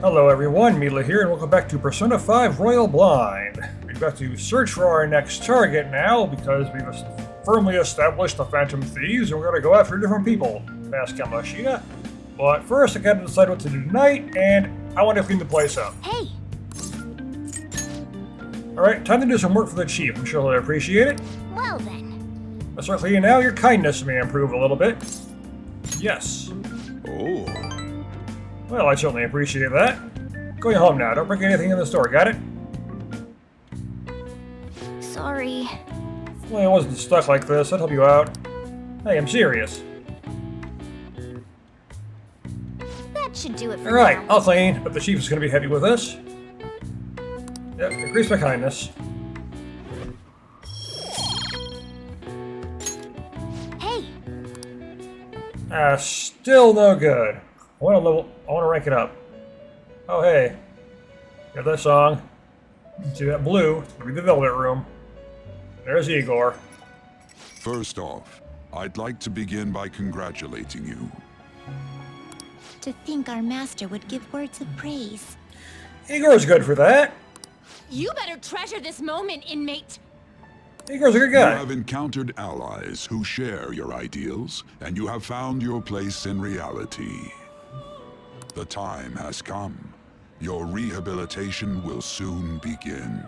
Hello everyone, Mila here, and welcome back to Persona 5 Royal Blind. We've got to search for our next target now, because we've firmly established the Phantom Thieves, and we're going to go after different people. Past Kamashita. But first, I gotta decide what to do tonight, and I want to clean the place up. Hey! Alright, time to do some work for the Chief. I'm sure he'll appreciate it. Well then. Let's start cleaning now. Your kindness may improve a little bit. Yes. Oh. Well, I certainly appreciate that. Going home now. Don't break anything in the store, got it? Sorry. Well, I wasn't stuck like this. I'd help you out. Hey, I'm serious. That should do it for Alright, now. I'll clean, but the Chief is going to be happy with this. Yep, increase my kindness. Hey! Still no good. I want to rank it up. Oh, hey. Got that song. See that blue? It's going to be the Velvet Room. There's Igor. First off, I'd like to begin by congratulating you. To think our master would give words of praise. Igor's good for that. You better treasure this moment, inmate. Igor's a good You guy. have encountered allies who share your ideals, and you have found your place in reality. The time has come. Your rehabilitation will soon begin.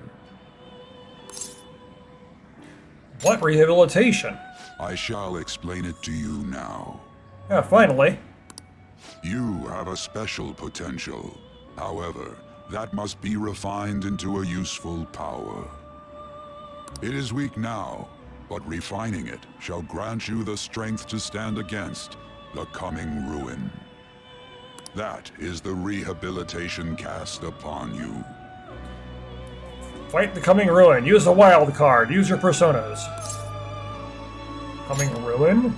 What rehabilitation? I shall explain it to you now. Yeah, finally. You have a special potential. However, that must be refined into a useful power. It is weak now, but refining it shall grant you the strength to stand against the coming ruin. That is the rehabilitation cast upon you. Fight the coming ruin. Use the wild card. Use your personas. Coming ruin?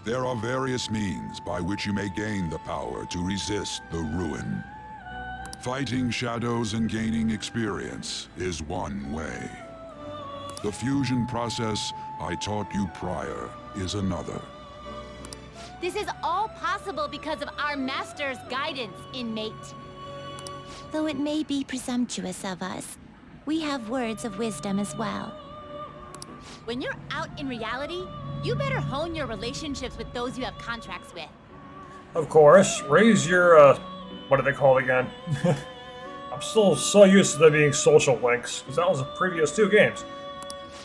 There are various means by which you may gain the power to resist the ruin. Fighting shadows and gaining experience is one way. The fusion process I taught you prior is another. This is all possible because of our master's guidance, inmate. Though it may be presumptuous of us, we have words of wisdom as well. When you're out in reality, you better hone your relationships with those you have contracts with. Of course. Raise your, what are they called again? I'm still so used to them being social links, because that was the previous two games.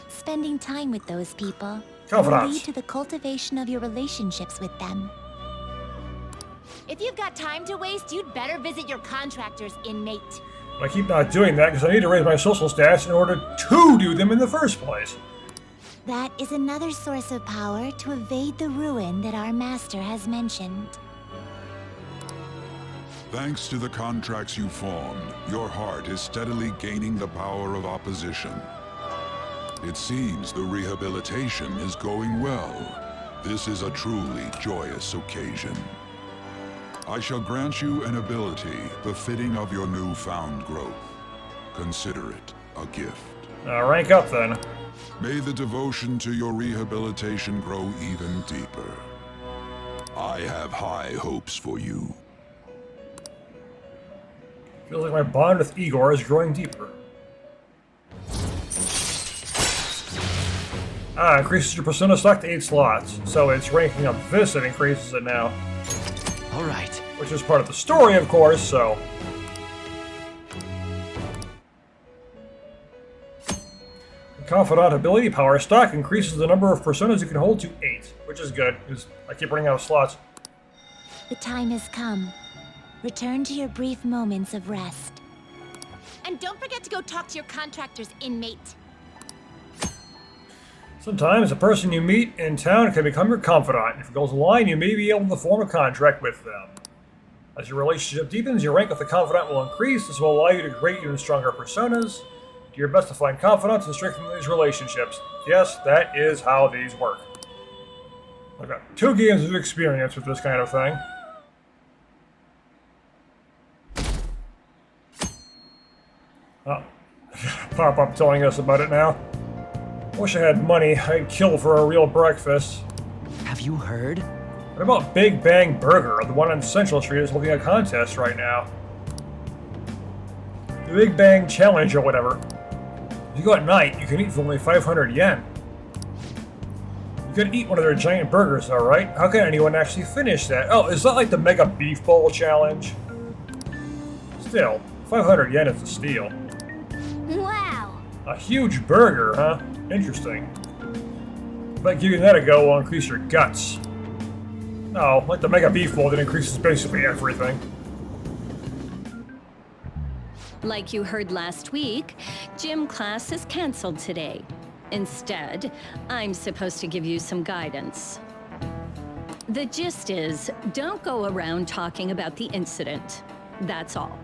Spending time with those people will Confidants. lead to the cultivation of your relationships with them. If you've got time to waste, you'd better visit your contractors, inmate. But I keep not doing that because I need to raise my social stats in order to do them in the first place. That is another source of power to evade the ruin that our master has mentioned. Thanks to the contracts you formed, your heart is steadily gaining the power of opposition. It seems the rehabilitation is going well. This is a truly joyous occasion. I shall grant you an ability befitting of your newfound growth. Consider it a gift. Rank up then. May the devotion to your rehabilitation grow even deeper. I have high hopes for you. Feels like my bond with Igor is growing deeper. Increases your persona stock to 8 slots. So it's ranking up this and increases it now. Alright. Which is part of the story, of course, so... The Confidant ability power stock increases the number of personas you can hold to 8, which is good, because I keep running out of slots. The time has come. Return to your brief moments of rest. And don't forget to go talk to your contractors, inmate. Sometimes a person you meet in town can become your confidant. If it goes along, you may be able to form a contract with them. As your relationship deepens, your rank with the confidant will increase. This will allow you to create even stronger personas. Do your best to find confidants and strengthen these relationships. Yes, that is how these work. I've got 2 games of experience with this kind of thing. Oh, pop up telling us about it now. Wish I had money. I'd kill for a real breakfast. Have you heard? What about Big Bang Burger? The one on Central Street is holding a contest right now. The Big Bang Challenge or whatever. If you go at night, you can eat for only 500 yen. You could eat one of their giant burgers, alright? How can anyone actually finish that? Oh, is that like the Mega Beef Bowl Challenge? Still, 500 yen is a steal. Wow. A huge burger, huh? Interesting. But giving that a go will increase your guts. No, like the Mega Beef Bowl that increases basically everything. Like you heard last week, gym class is canceled today. Instead, I'm supposed to give you some guidance. The gist is, don't go around talking about the incident. That's all.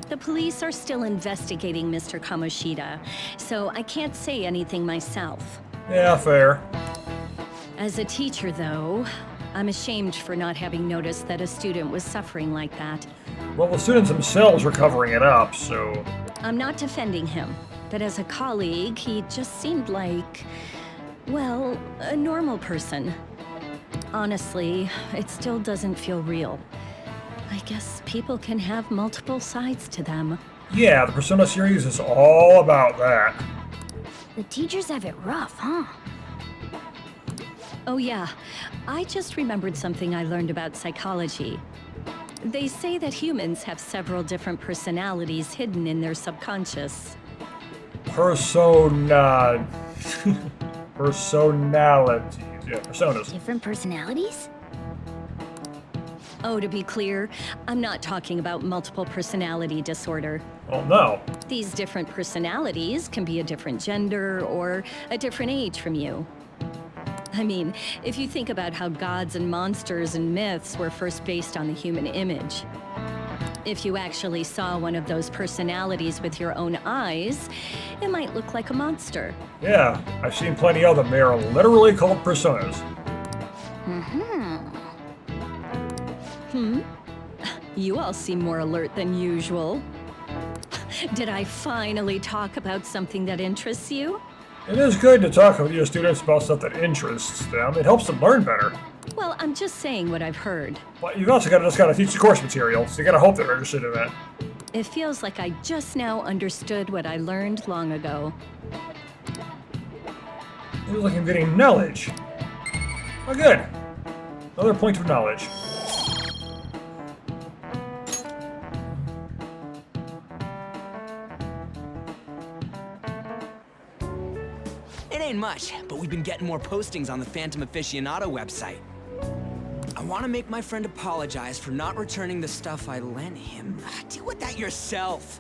The police are still investigating Mr. Kamoshida, so I can't say anything myself. Yeah, fair. As a teacher, though, I'm ashamed for not having noticed that a student was suffering like that. Well, the students themselves were covering it up, so... I'm not defending him, but as a colleague, he just seemed like, well, a normal person. Honestly, it still doesn't feel real. I guess people can have multiple sides to them. Yeah, the Persona series is all about that. The teachers have it rough, huh? Oh yeah, I just remembered something I learned about psychology. They say that humans have several different personalities hidden in their subconscious. Personalities. Yeah, personas. Different personalities? Oh, to be clear, I'm not talking about multiple personality disorder. Oh no. These different personalities can be a different gender or a different age from you. I mean, if you think about how gods and monsters and myths were first based on the human image. If you actually saw one of those personalities with your own eyes, it might look like a monster. Yeah, I've seen plenty of them. They are literally called personas. You all seem more alert than usual. Did I finally talk about something that interests you? It is good to talk with your students about stuff that interests them. It helps them learn better. Well, I'm just saying what I've heard. But you've also just got to teach the course material, so you got to hope they're interested in that. It feels like I just now understood what I learned long ago. It was like I'm getting knowledge. Oh, good. Another point of knowledge. It ain't much, but we've been getting more postings on the Phantom Aficionado website. I want to make my friend apologize for not returning the stuff I lent him. Deal with that yourself.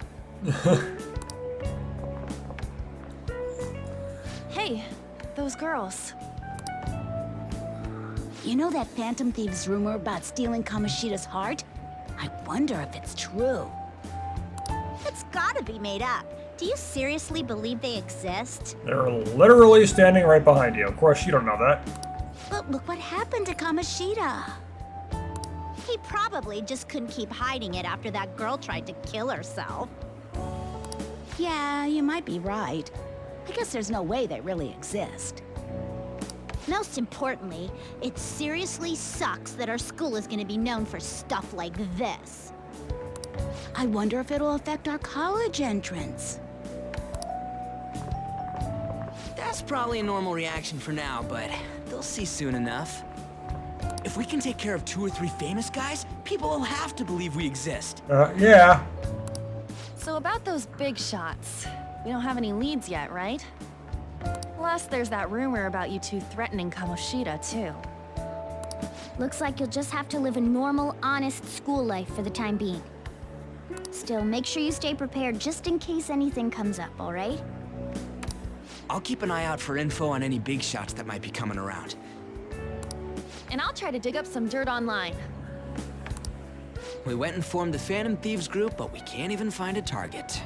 Hey, those girls. You know that Phantom Thieves rumor about stealing Kamoshida's heart? I wonder if it's true. It's gotta be made up. Do you seriously believe they exist? They're literally standing right behind you. Of course, you don't know that. But look what happened to Kamoshida. He probably just couldn't keep hiding it after that girl tried to kill herself. Yeah, you might be right. I guess there's no way they really exist. Most importantly, it seriously sucks that our school is gonna be known for stuff like this. I wonder if it'll affect our college entrance. That's probably a normal reaction for now, but they'll see soon enough. If we can take care of 2 or 3 famous guys, people will have to believe we exist. Yeah. So about those big shots, we don't have any leads yet, right? Plus, there's that rumor about you two threatening Kamoshida, too. Looks like you'll just have to live a normal, honest school life for the time being. Still, make sure you stay prepared just in case anything comes up, all right? I'll keep an eye out for info on any big shots that might be coming around. And I'll try to dig up some dirt online. We went and formed the Phantom Thieves group, but we can't even find a target.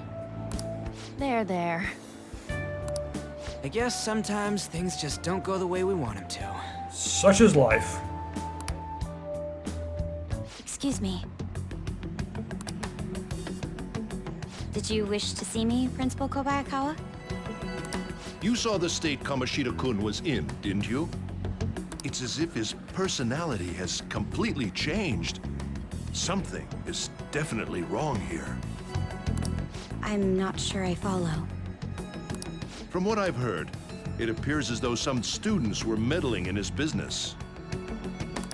There. I guess sometimes things just don't go the way we want them to. Such is life. Excuse me. Did you wish to see me, Principal Kobayakawa? You saw the state Kamoshida-kun was in, didn't you? It's as if his personality has completely changed. Something is definitely wrong here. I'm not sure I follow. From what I've heard, it appears as though some students were meddling in his business.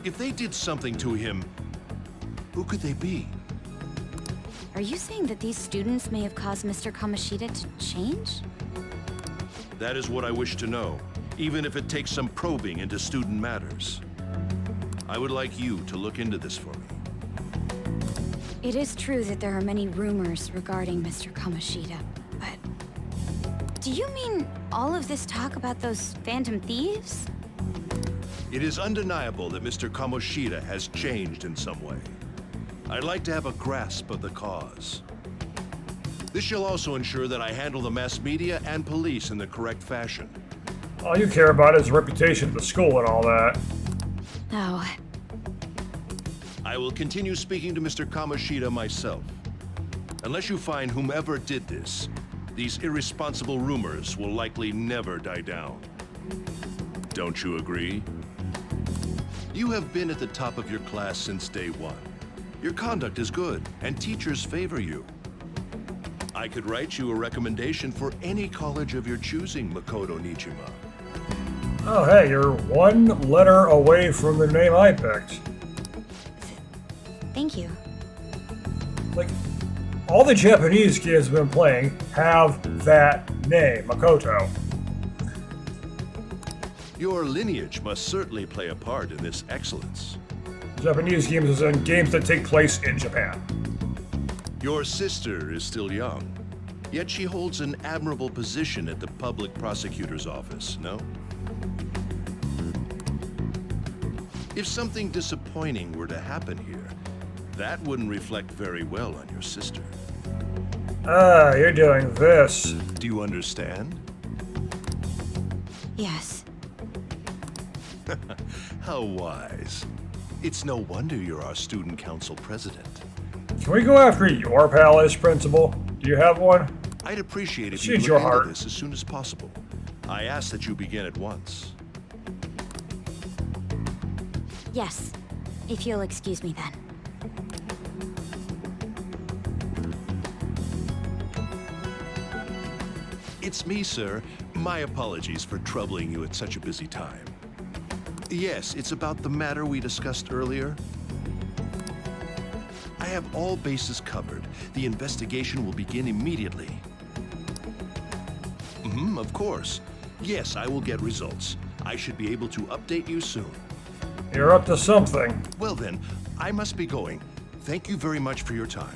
If they did something to him, who could they be? Are you saying that these students may have caused Mr. Kamoshida to change? That is what I wish to know, even if it takes some probing into student matters. I would like you to look into this for me. It is true that there are many rumors regarding Mr. Kamoshida, but... Do you mean all of this talk about those phantom thieves? It is undeniable that Mr. Kamoshida has changed in some way. I'd like to have a grasp of the cause. This shall also ensure that I handle the mass media and police in the correct fashion. All you care about is reputation at the school and all that. Oh. I will continue speaking to Mr. Kamoshida myself. Unless you find whomever did this, these irresponsible rumors will likely never die down. Don't you agree? You have been at the top of your class since day one. Your conduct is good, and teachers favor you. I could write you a recommendation for any college of your choosing, Makoto Nijima. Oh, hey, you're one letter away from the name I picked. Thank you. Like, all the Japanese kids have been playing have that name, Makoto. Your lineage must certainly play a part in this excellence. Japanese games is in games that take place in Japan. Your sister is still young, yet she holds an admirable position at the public prosecutor's office, no? If something disappointing were to happen here, that wouldn't reflect very well on your sister. Ah, you're doing this. Do you understand? Yes. How wise. It's no wonder you're our student council president. Can we go after your palace principal? Do you have one? I'd appreciate if you She's look your into heart. this as soon as possible. I ask that you begin at once. Yes. If you'll excuse me then. It's me, sir. My apologies for troubling you at such a busy time. Yes, it's about the matter we discussed earlier. I have all bases covered. The investigation will begin immediately. Of course. Yes, I will get results. I should be able to update you soon. You're up to something. Well then, I must be going. Thank you very much for your time.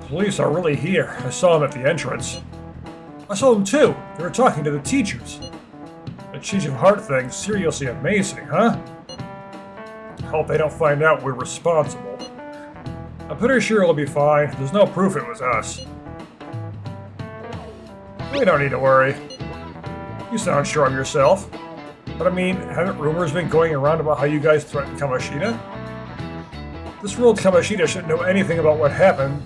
The police are really here. I saw them at the entrance. I saw them too. They were talking to the teachers. The change of heart thing's seriously amazing, huh? I hope they don't find out we're responsible. I'm pretty sure it'll be fine. There's no proof it was us. We don't need to worry. You sound sure of yourself. But I mean, haven't rumors been going around about how you guys threatened Kamoshida? This world Kamoshida shouldn't know anything about what happened.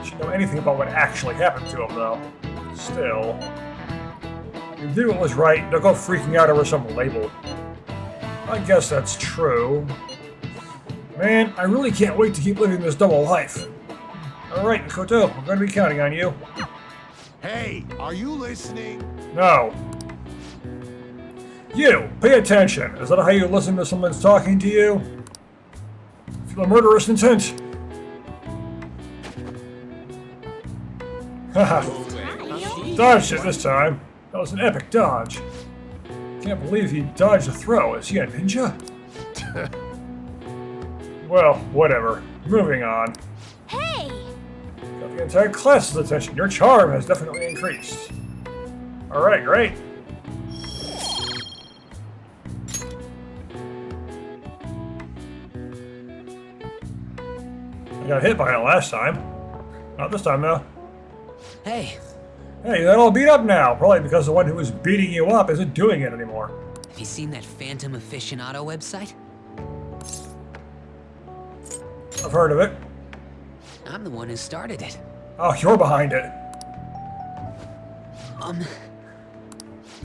Shouldn't know anything about what actually happened to him, though. Still. You did what was right. Don't go freaking out over some label. I guess that's true. Man, I really can't wait to keep living this double life. Alright, Makoto, we're going to be counting on you. Hey, are you listening? No. You, pay attention. Is that how you listen to someone's talking to you? Feel a murderous intent? Haha. Dodged it this time. That was an epic dodge. Can't believe he dodged a throw. Is he a ninja? Well, whatever. Moving on. Hey! Got the entire class's attention. Your charm has definitely increased. Alright, great. I got hit by it last time. Not this time, though. Hey, Hey, you're all beat up now. Probably because the one who was beating you up isn't doing it anymore. have you seen that Phantom Aficionado website? I've heard of it. I'm the one who started it. Oh, you're behind it.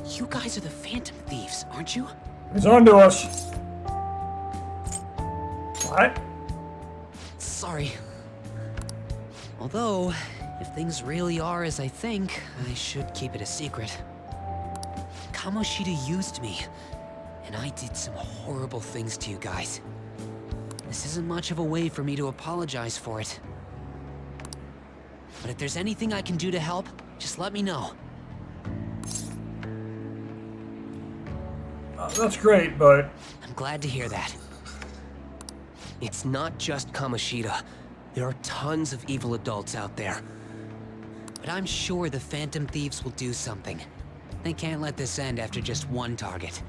You guys are the Phantom Thieves, aren't you? He's on to us. What? Sorry. Although, if things really are as I think, I should keep it a secret. Kamoshida used me, and I did some horrible things to you guys. This isn't much of a way for me to apologize for it. But if there's anything I can do to help, just let me know. That's great, but... I'm glad to hear that. It's not just Kamoshida. There are tons of evil adults out there. But I'm sure the Phantom Thieves will do something. They can't let this end after just one target.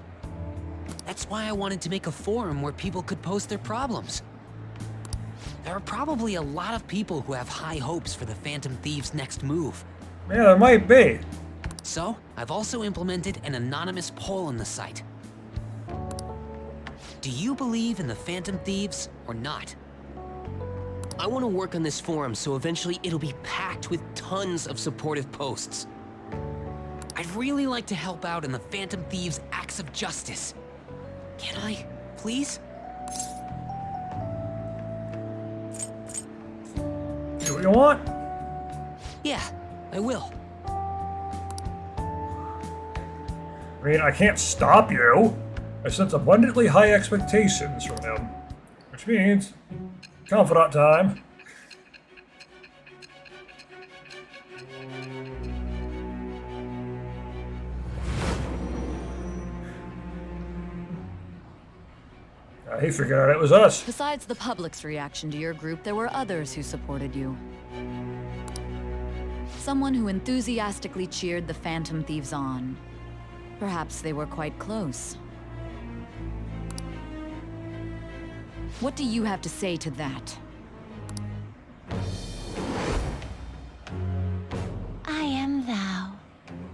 That's why I wanted to make a forum where people could post their problems. There are probably a lot of people who have high hopes for the Phantom Thieves' next move. Yeah, there might be. So, I've also implemented an anonymous poll on the site. Do you believe in the Phantom Thieves or not? I want to work on this forum so eventually it'll be packed with tons of supportive posts. I'd really like to help out in the Phantom Thieves' acts of justice. Can I, please? Do what you want? Yeah, I will. I mean, I can't stop you. I sense abundantly high expectations from him. Which means, confidant time. He figured out it was us. Besides the public's reaction to your group, there were others who supported you. Someone who enthusiastically cheered the Phantom Thieves on. Perhaps they were quite close. What do you have to say to that? I am thou.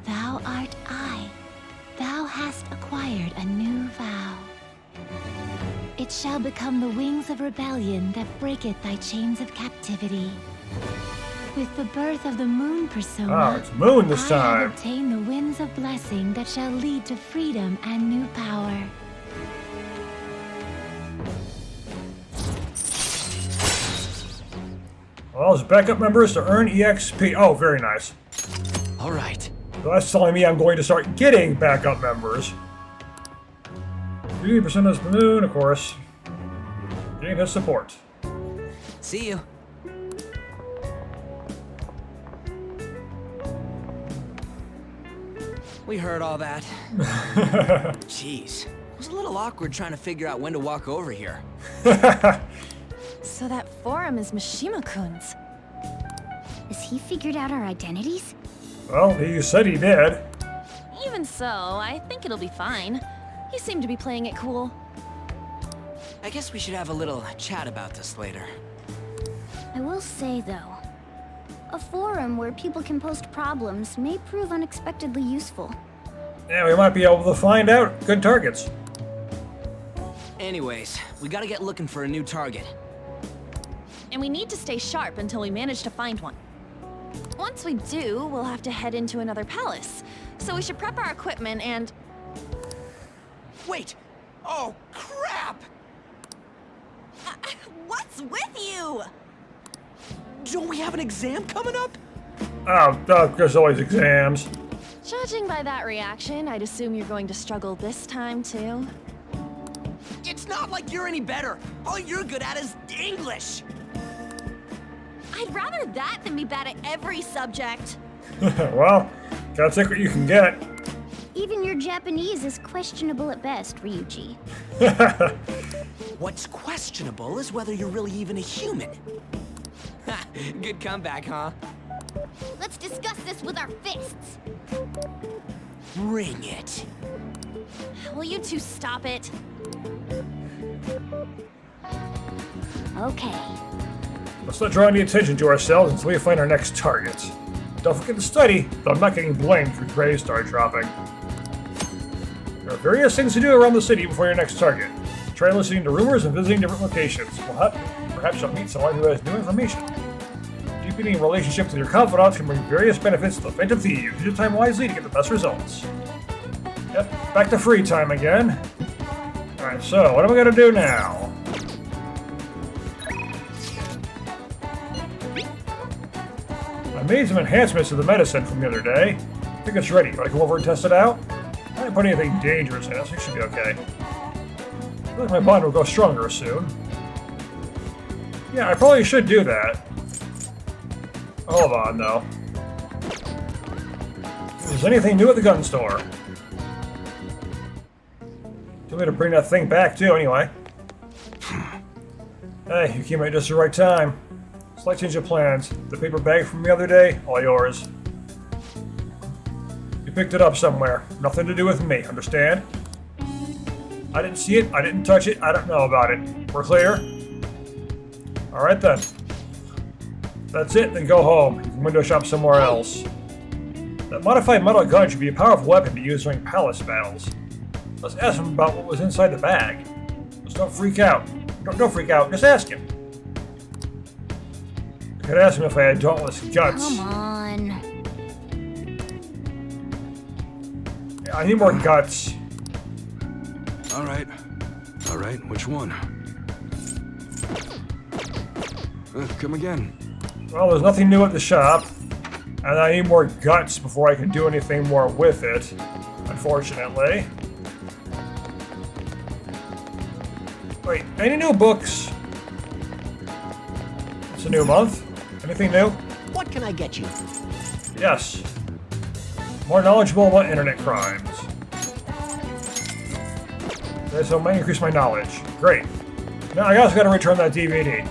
Thou art I. Thou hast acquired a new vow. It shall become the wings of rebellion that breaketh thy chains of captivity. With the birth of the moon persona, it's moon this I time. have obtained the winds of blessing that shall lead to freedom and new power. Allows backup members to earn EXP. Oh, very nice. All right. So that's telling me I'm going to start getting backup members. 50% of the moon, of course. Getting his support. See you. We heard all that. Jeez. It was a little awkward trying to figure out when to walk over here. So that forum is Mishima-kun's. Has he figured out our identities? Well, he said he did. Even so, I think it'll be fine. He seemed to be playing it cool. I guess we should have a little chat about this later. I will say, though, a forum where people can post problems may prove unexpectedly useful. Yeah, we might be able to find out good targets. Anyways, we gotta get looking for a new target. And we need to stay sharp until we manage to find one. Once we do, we'll have to head into another palace. So we should prep our equipment and... Wait! Oh, crap! What's with you? Don't we have an exam coming up? Oh, there's always exams. Judging by that reaction, I'd assume you're going to struggle this time, too. It's not like you're any better. All you're good at is English. I'd rather that than be bad at every subject. Well, gotta take what you can get. Even your Japanese is questionable at best, Ryuji. What's questionable is whether you're really even a human. Good comeback, huh? Let's discuss this with our fists. Bring it. Will you two stop it? Okay. Let's not draw any attention to ourselves until we find our next target. Don't forget to study, though I'm not getting blamed for grades start dropping. There are various things to do around the city before your next target. Try listening to rumors and visiting different locations. Perhaps you'll meet someone who has new information. Deepening relationships with your confidants can bring various benefits to the Phantom Thief. Use your time wisely to get the best results. Yep, back to free time again. Alright, so what am I gonna do now? I made some enhancements to the medicine from the other day. I think it's ready. Gotta come over and test it out? I didn't put anything dangerous in it, so it should be okay. I feel like my bond will go stronger soon. Yeah, I probably should do that. Hold on, though. If there's anything new at the gun store. Tell me to bring that thing back, too, anyway. Hey, you came at just the right time. Slight change of plans. The paper bag from the other day, all yours. You picked it up somewhere. Nothing to do with me, understand? I didn't see it, I didn't touch it, I don't know about it. We're clear? Alright then. That's it, then go home. You can window shop somewhere else. That modified metal gun should be a powerful weapon to use during palace battles. Let's ask him about what was inside the bag. Just don't freak out. Don't freak out, just ask him. I could ask him if I had dauntless guts. Come on. Yeah, I need more guts. Alright, which one? Come again. Well, there's nothing new at the shop, and I need more guts before I can do anything more with it, unfortunately. Wait, any new books? It's a new month. Anything new? What can I get you? Yes. More knowledgeable about internet crimes. Okay, so it might increase my knowledge. Great. Now I also gotta return that DVD.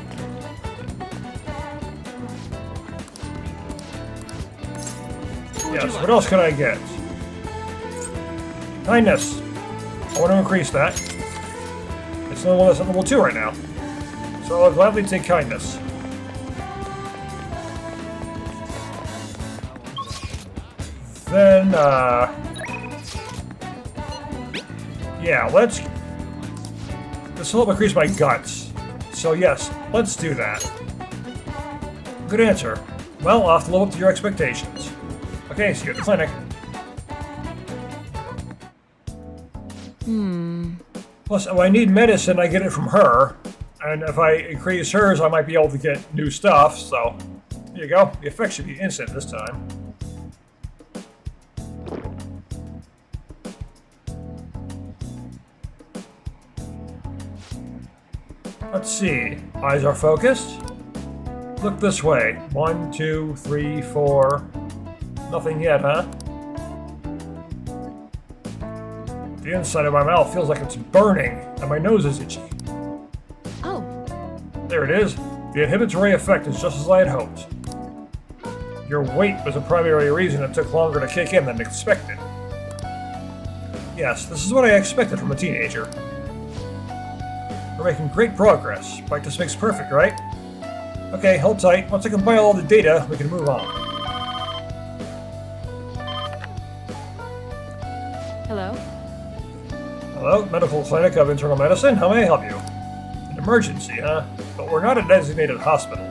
Yes, what else can I get? Kindness. I want to increase that. It's the only one that's at level 2 right now. So I'll gladly take kindness. Then, yeah, this will help increase my guts. So yes, let's do that. Good answer. Well, I'll have to live up to your expectations. Okay, see you at the clinic. Plus, if I need medicine, I get it from her. And if I increase hers, I might be able to get new stuff, so... There you go. The effect should be instant this time. Let's see. Eyes are focused. Look this way. 1, 2, 3, 4... Nothing yet, huh? The inside of my mouth feels like it's burning, and my nose is itchy. Oh. There it is. The inhibitory effect is just as I had hoped. Your weight was a primary reason it took longer to kick in than expected. Yes, this is what I expected from a teenager. We're making great progress. Practice makes perfect, right? Okay, hold tight. Once I compile all the data, we can move on. Hello? Hello, Medical Clinic of Internal Medicine. How may I help you? An emergency, huh? But we're not a designated hospital.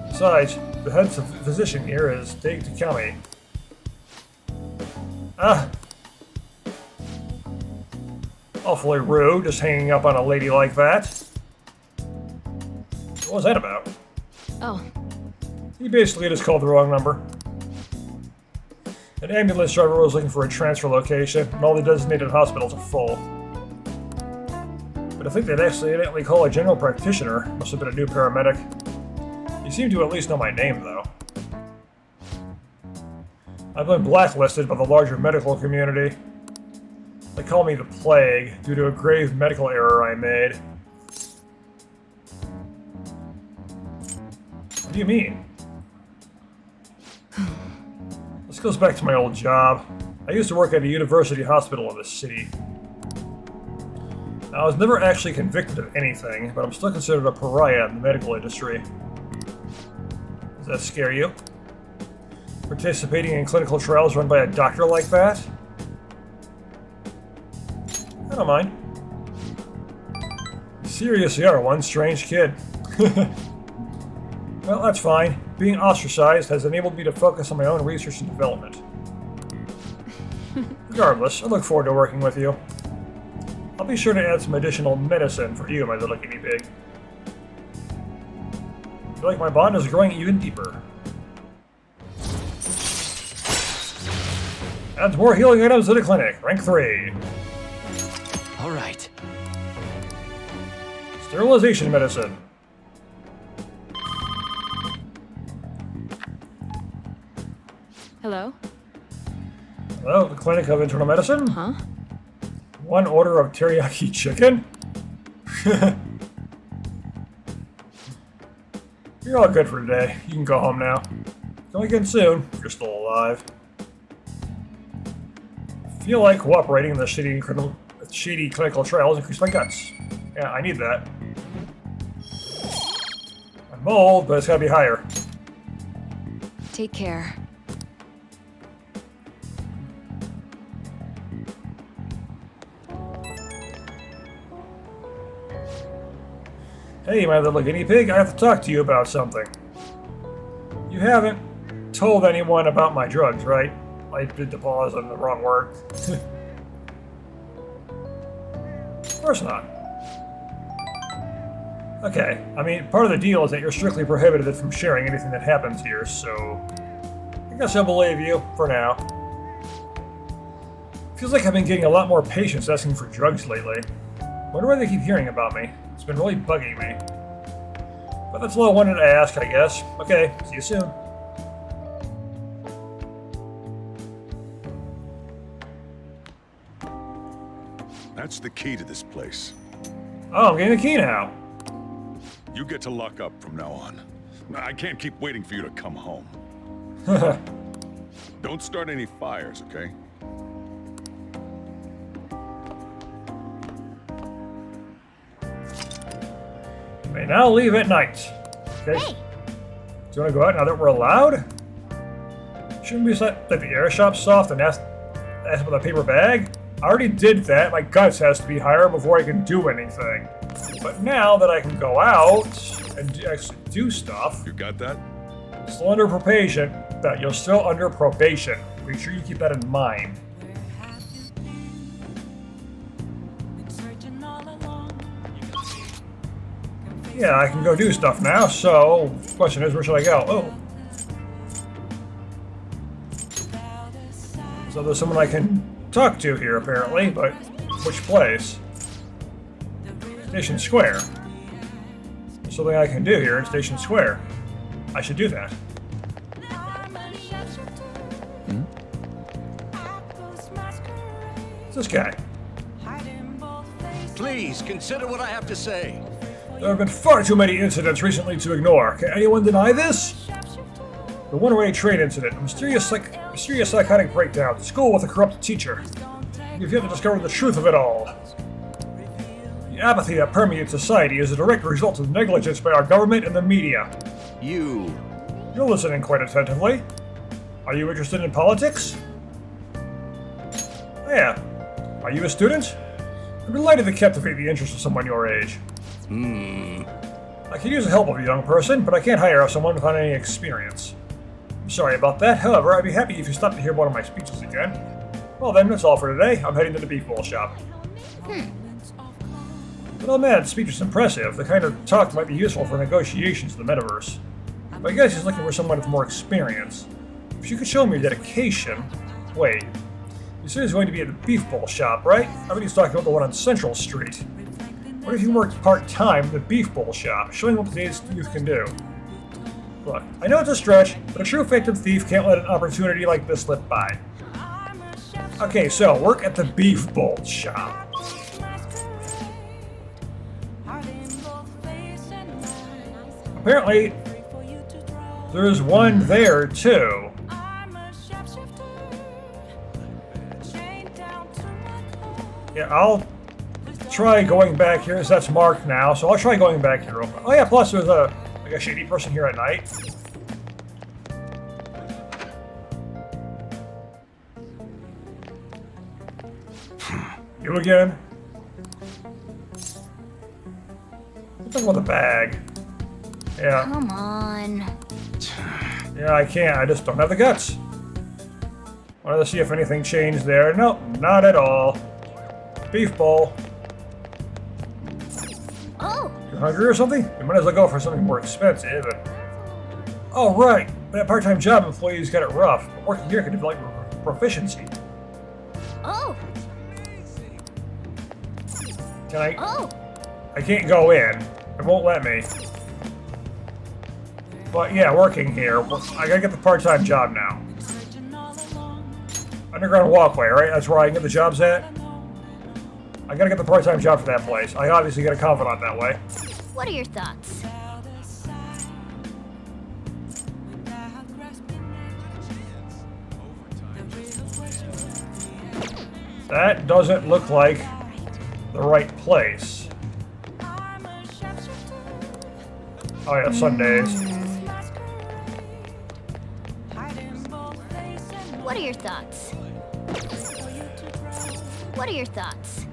Besides, the head physician here is Dave Takami. Ah! Awfully rude, just hanging up on a lady like that. What was that about? Oh. He basically just called the wrong number. An ambulance driver was looking for a transfer location, and all the designated hospitals are full. But I think they'd accidentally call a general practitioner. Must have been a new paramedic. You seem to at least know my name, though. I've been blacklisted by the larger medical community. They call me the Plague, due to a grave medical error I made. What do you mean? This goes back to my old job. I used to work at a university hospital in the city. Now, I was never actually convicted of anything, but I'm still considered a pariah in the medical industry. Does that scare you? Participating in clinical trials run by a doctor like that? I don't mind. You seriously are one strange kid. Well, Well, that's fine. Being ostracized has enabled me to focus on my own research and development. Regardless, I look forward to working with you. I'll be sure to add some additional medicine for you, my little guinea pig. I feel like my bond is growing even deeper. Adds more healing items to the clinic. Rank 3. All right. Sterilization medicine. Hello? Hello, the Clinic of Internal Medicine? Huh? 1 order of teriyaki chicken? You're all good for today. You can go home now. Come again soon, if you're still alive. Feel like cooperating in the shady clinical trials increase my guts. Yeah, I need that. I'm old, but it's gotta be higher. Take care. Hey, my little guinea pig, I have to talk to you about something. You haven't told anyone about my drugs, right? I did the pause on the wrong word. Of course not. Okay, I mean, part of the deal is that you're strictly prohibited from sharing anything that happens here, so... I guess I'll believe you, for now. Feels like I've been getting a lot more patients asking for drugs lately. Wonder why they keep hearing about me. It's been really bugging me. But that's all I wanted to ask, I guess. Okay, see you soon. That's the key to this place. Oh, I'm getting a key now. You get to lock up from now on. I can't keep waiting for you to come home. Don't start any fires, okay? You may now leave at night. Okay. Hey! Do you want to go out now that we're allowed? Shouldn't we let the air shop soft and ask about the paper bag? I already did that. My guts has to be higher before I can do anything. But now that I can go out and actually do stuff... You got that? Still under probation. You're still under probation. Make sure you keep that in mind. Yeah, I can go do stuff now, so the question is, where should I go? Oh. So there's someone I can talk to here, apparently, but which place? Station Square. There's something I can do here in Station Square. I should do that. It's this guy. Please, consider what I have to say. There have been far too many incidents recently to ignore. Can anyone deny this? The one-way train incident, a mysterious psychotic breakdown, the school with a corrupt teacher. You've yet to discover the truth of it all. The apathy that permeates society is a direct result of negligence by our government and the media. You're listening quite attentively. Are you interested in politics? Yeah. Are you a student? I'm delighted to captivate the interest of someone your age. I could use the help of a young person, but I can't hire someone without any experience. I'm sorry about that. However, I'd be happy if you stopped to hear one of my speeches again. Well then, that's all for today. I'm heading to the beef bowl shop. But oh man, speech is impressive. The kind of talk that might be useful for negotiations in the metaverse. But I guess he's looking for someone with more experience. If you could show me your dedication... Wait. You said he's going to be at the beef bowl shop, right? I bet he's talking about the one on Central Street. What if you worked part-time at the beef bowl shop, showing what today's youth can do? Look, I know it's a stretch, but a true phantom thief can't let an opportunity like this slip by. Okay, so, work at the beef bowl shop. Apparently, there's one there, too. Yeah, I'll try going back here, as that's marked now, so I'll try going back here real quick. Oh yeah, plus there's a shady person here at night. You again? What's wrong with the bag? Yeah. Come on. Yeah, I can't. I just don't have the guts. Wanted to see if anything changed there. Nope, not at all. Beef bowl. Oh! You hungry or something? You might as well go for something more expensive. Oh, right. That part-time job employees got it rough. But working here can develop proficiency. Oh! Can I? Oh! I can't go in. It won't let me. But yeah, working here. I gotta get the part-time job now. Underground walkway, right? That's where I can get the jobs at? I gotta get the part-time job for that place. I obviously get a confidant that way. What are your thoughts? That doesn't look like the right place. Oh yeah, Sundays. What are your thoughts? What are your thoughts?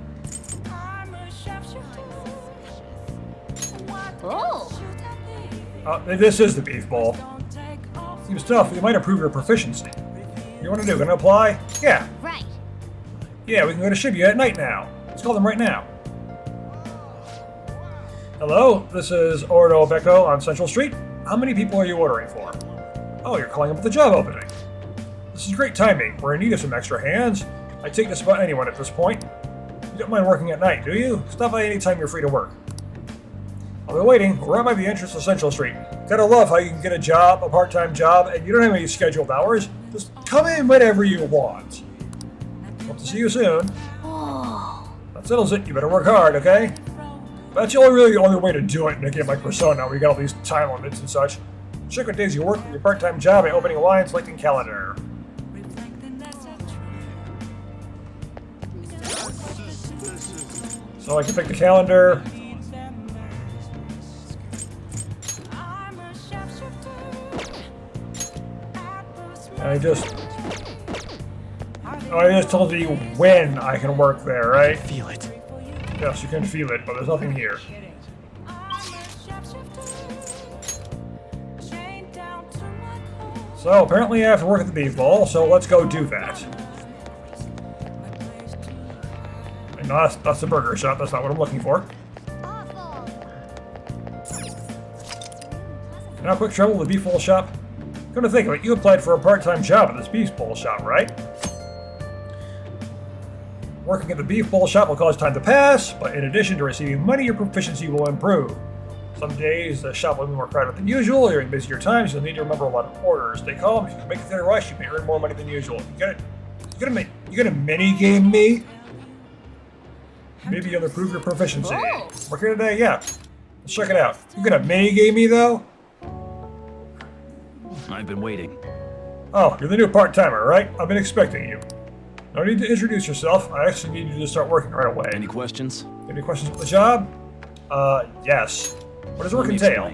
Oh! This is the beef bowl. Seems tough, you might improve your proficiency. You want to do? Gonna apply? Yeah. Right. Yeah, we can go to Shibuya at night now. Let's call them right now. Hello, this is Ordo Beko on Central Street. How many people are you ordering for? Oh, you're calling up the job opening. This is great timing. We're in need of some extra hands. I take this about anyone at this point. You don't mind working at night, do you? Stop by any time you're free to work. I'll be waiting. We're right by the entrance to Central Street. Gotta love how you can get a job, a part-time job, and you don't have any scheduled hours. Just come in whenever you want. Hope to see you soon. Oh. That settles it. You better work hard, okay? That's really the only way to do it in a game like Persona, where you got all these time limits and such. Check what days you work with your part-time job by opening a line selecting calendar. So I can pick the calendar. I just told you when I can work there, right? Feel it. Yes, you can feel it, but there's nothing here. So apparently I have to work at the beef bowl, so let's go do that. And no, that's the burger shop, that's not what I'm looking for. Now quick trouble with the beef bowl shop. Come to think of it, you applied for a part-time job at this beef bowl shop, right? Working at the beef bowl shop will cause time to pass, but in addition to receiving money, your proficiency will improve. Some days the shop will be more crowded than usual. During busier times, you'll need to remember a lot of orders. They call if you can make it in a rush, you may earn more money than usual. You gonna mini game me? Maybe you'll improve your proficiency. Oh. Work here today? Yeah. Let's check it out. You gonna mini game me though? I've been waiting. Oh, you're the new part-timer, right? I've been expecting you. No need to introduce yourself. I actually need you to start working right away. Any questions? Any questions about the job? Yes. What does work entail?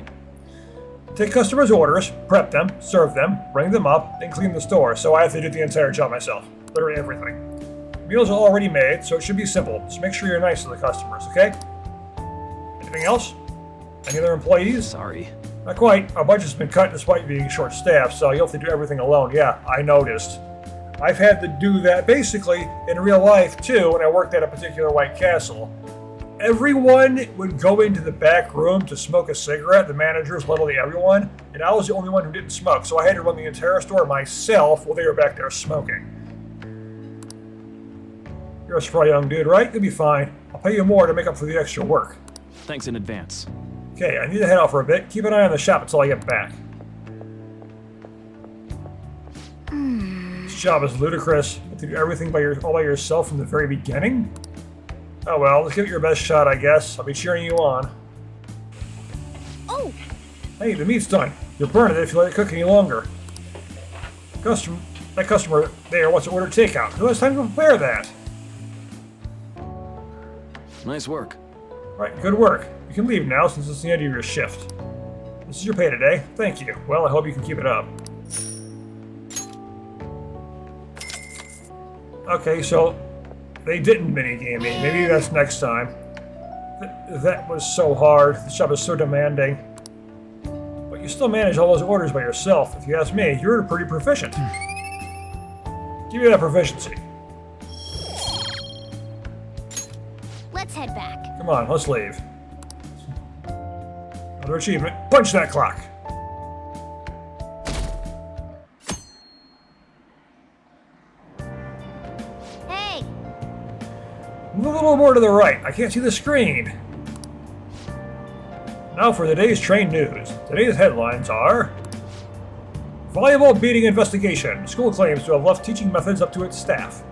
Take customers' orders, prep them, serve them, ring them up, then clean the store, so I have to do the entire job myself. Literally everything. Meals are already made, so it should be simple. Just make sure you're nice to the customers, okay? Anything else? Any other employees? Sorry. Not quite. Our budget's been cut despite being short-staffed, so you'll have to do everything alone. Yeah, I noticed. I've had to do that basically in real life too when I worked at a particular White Castle. Everyone would go into the back room to smoke a cigarette, the managers, literally everyone, and I was the only one who didn't smoke, so I had to run the entire store myself while they were back there smoking. You're a spry young dude, right? You'll be fine. I'll pay you more to make up for the extra work. Thanks in advance. Okay, I need to head out for a bit. Keep an eye on the shop until I get back. This job is ludicrous. You have to do everything all by yourself from the very beginning? Oh well, let's give it your best shot, I guess. I'll be cheering you on. Oh! Hey, the meat's done. You'll burn it if you let it cook any longer. That customer there wants to order takeout. Who has time to prepare that? Nice work. Right, good work. You can leave now since it's the end of your shift. This is your pay today. Thank you. Well, I hope you can keep it up. Okay, so they didn't minigame me. Maybe that's next time. That was so hard. The job is so demanding. You still manage all those orders by yourself. If you ask me, you're pretty proficient. Give me that proficiency. Let's head back. Come on, let's leave. Another achievement. Punch that clock. Hey! Move a little more to the right. I can't see the screen. Now for today's train news. Today's headlines are... Volleyball beating investigation. School claims to have left teaching methods up to its staff.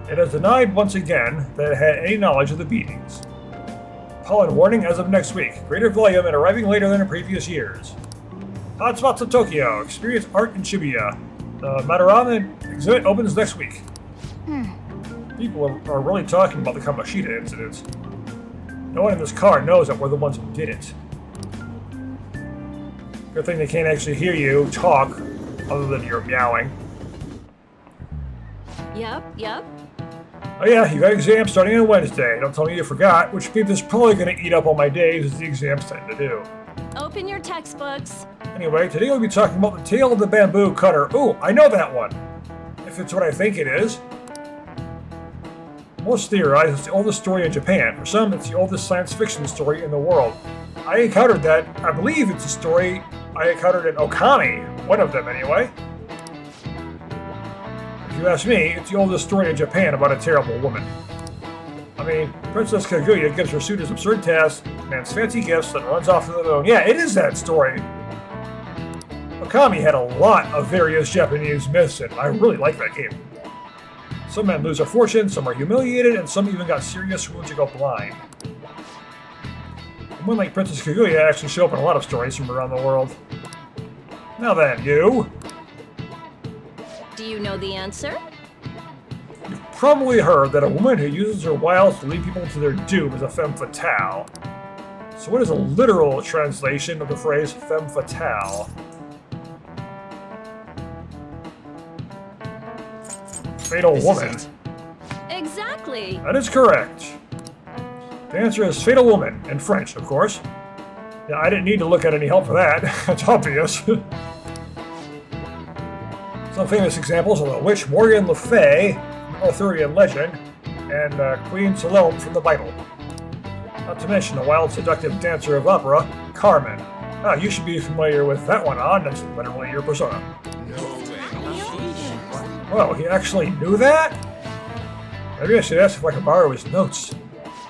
It has denied once again that it had any knowledge of the beatings. Pollen warning as of next week. Greater volume and arriving later than in previous years. Hotspots of Tokyo. Experience art in Shibuya. The Madarame exhibit opens next week. People are really talking about the Kamoshida incidents. No one in this car knows that we're the ones who did it. Good thing they can't actually hear you talk, other than your meowing. Yep. Oh yeah, you got exams starting on Wednesday. Don't tell me you forgot, which means it's probably going to eat up all my days as the exams tend to do. Open your textbooks. Anyway, today we'll be talking about the Tale of the Bamboo Cutter. Ooh, I know that one! If it's what I think it is. Most theorize it's the oldest story in Japan. For some, it's the oldest science fiction story in the world. I encountered that. I believe it's a story I encountered in Okami. One of them, anyway. If you ask me, it's the oldest story in Japan about a terrible woman. I mean, Princess Kaguya gives her suitors absurd tasks, demands fancy gifts, and runs off to the moon. Yeah, it is that story. Okami had a lot of various Japanese myths, and I really like that game. Some men lose their fortune, some are humiliated, and some even got serious wounds or go blind. Women like Princess Kaguya actually show up in a lot of stories from around the world. Now then, you! Do you know the answer? You've probably heard that a woman who uses her wiles to lead people to their doom is a femme fatale. So what is a literal translation of the phrase femme fatale? Fatal woman. Exactly. That is correct. The answer is fatal woman, in French, of course. Yeah, I didn't need to look at any help for that. It's obvious. Some famous examples are the witch Morgan Le Fay from Arthurian legend, and Queen Salome from the Bible. Not to mention the wild, seductive dancer of opera, Carmen. Ah, you should be familiar with that one, On. That's literally your persona. Well, he actually knew that? Maybe I should ask if I can borrow his notes.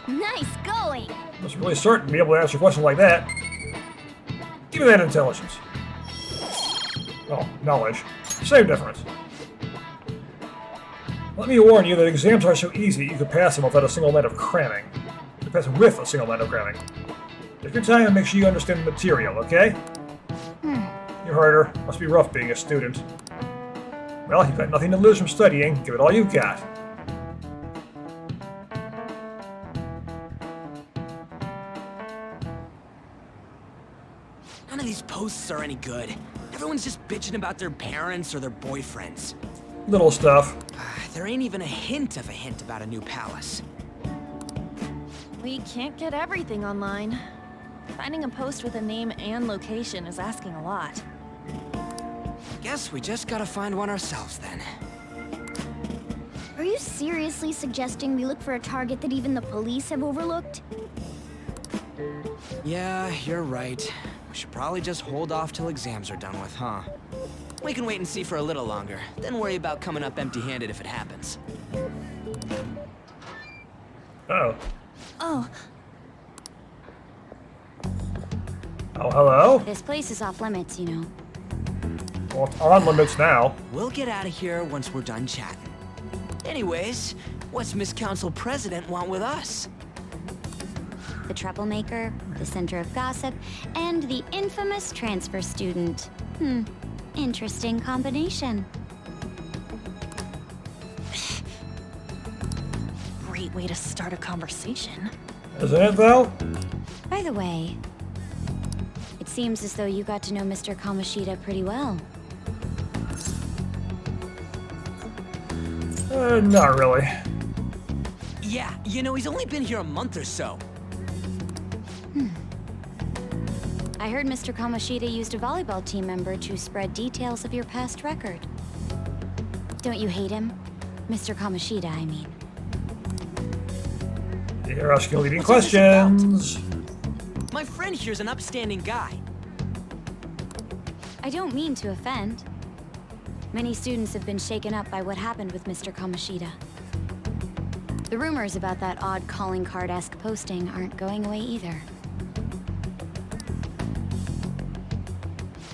Nice going! I was really certain to be able to answer a question like that. Give me that intelligence. Oh, knowledge. Same difference. Let me warn you that exams are so easy you could pass them without a single night of cramming. You could pass them with a single night of cramming. Take your time and make sure you understand the material, okay? You heard her. Must be rough being a student. Well, you've got nothing to lose from studying. Give it all you've got. None of these posts are any good. Everyone's just bitching about their parents or their boyfriends. Little stuff. There ain't even a hint of a hint about a new palace. We can't get everything online. Finding a post with a name and location is asking a lot. Guess we just gotta find one ourselves then. Are you seriously suggesting we look for a target that even the police have overlooked? Yeah, you're right. We should probably just hold off till exams are done with, huh? We can wait and see for a little longer, then worry about coming up empty-handed if it happens. Oh. Oh. Oh, hello? This place is off limits, you know. Well, it's on limits now. We'll get out of here once we're done chatting. Anyways, what's Miss Council President want with us? The troublemaker, the center of gossip, and the infamous transfer student. Interesting combination. Great way to start a conversation. Isn't it, though? By the way, it seems as though you got to know Mr. Kamoshida pretty well. Not really. Yeah, you know, he's only been here a month or so. I heard Mr. Kamoshida used a volleyball team member to spread details of your past record. Don't you hate him? Mr. Kamoshida, I mean. You're asking leading questions. My friend here's an upstanding guy. I don't mean to offend. Many students have been shaken up by what happened with Mr. Kamoshida. The rumors about that odd calling card-esque posting aren't going away either.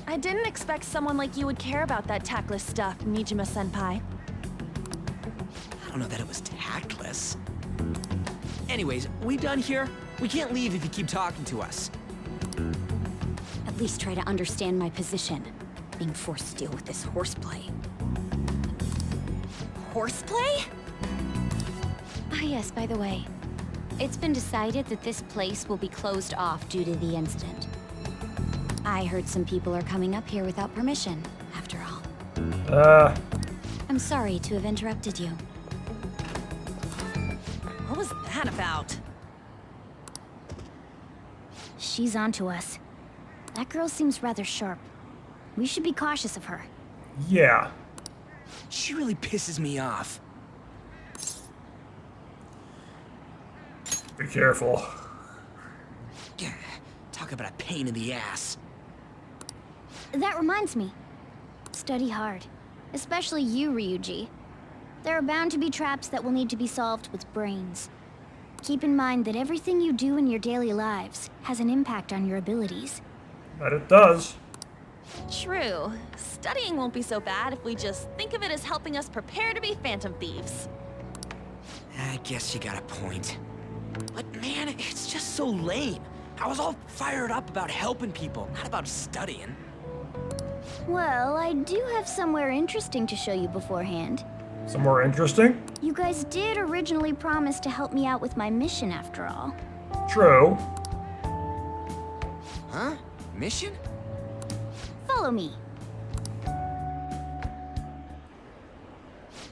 I didn't expect someone like you would care about that tactless stuff, Nijima-senpai. I don't know that it was tactless. Anyways, we done here? We can't leave if you keep talking to us. At least try to understand my position. Being forced to deal with this horseplay. Horseplay? Ah yes, by the way. It's been decided that this place will be closed off due to the incident. I heard some people are coming up here without permission, after all. I'm sorry to have interrupted you. What was that about? She's onto us. That girl seems rather sharp. We should be cautious of her. Yeah. She really pisses me off. Be careful. Talk about a pain in the ass. That reminds me. Study hard. Especially you, Ryuji. There are bound to be traps that will need to be solved with brains. Keep in mind that everything you do in your daily lives has an impact on your abilities. But it does. True. Studying won't be so bad if we just think of it as helping us prepare to be phantom thieves. I guess you got a point. But man, it's just so lame. I was all fired up about helping people, not about studying. Well, I do have somewhere interesting to show you beforehand. Somewhere interesting? You guys did originally promise to help me out with my mission after all. True. Huh? Mission? Follow me.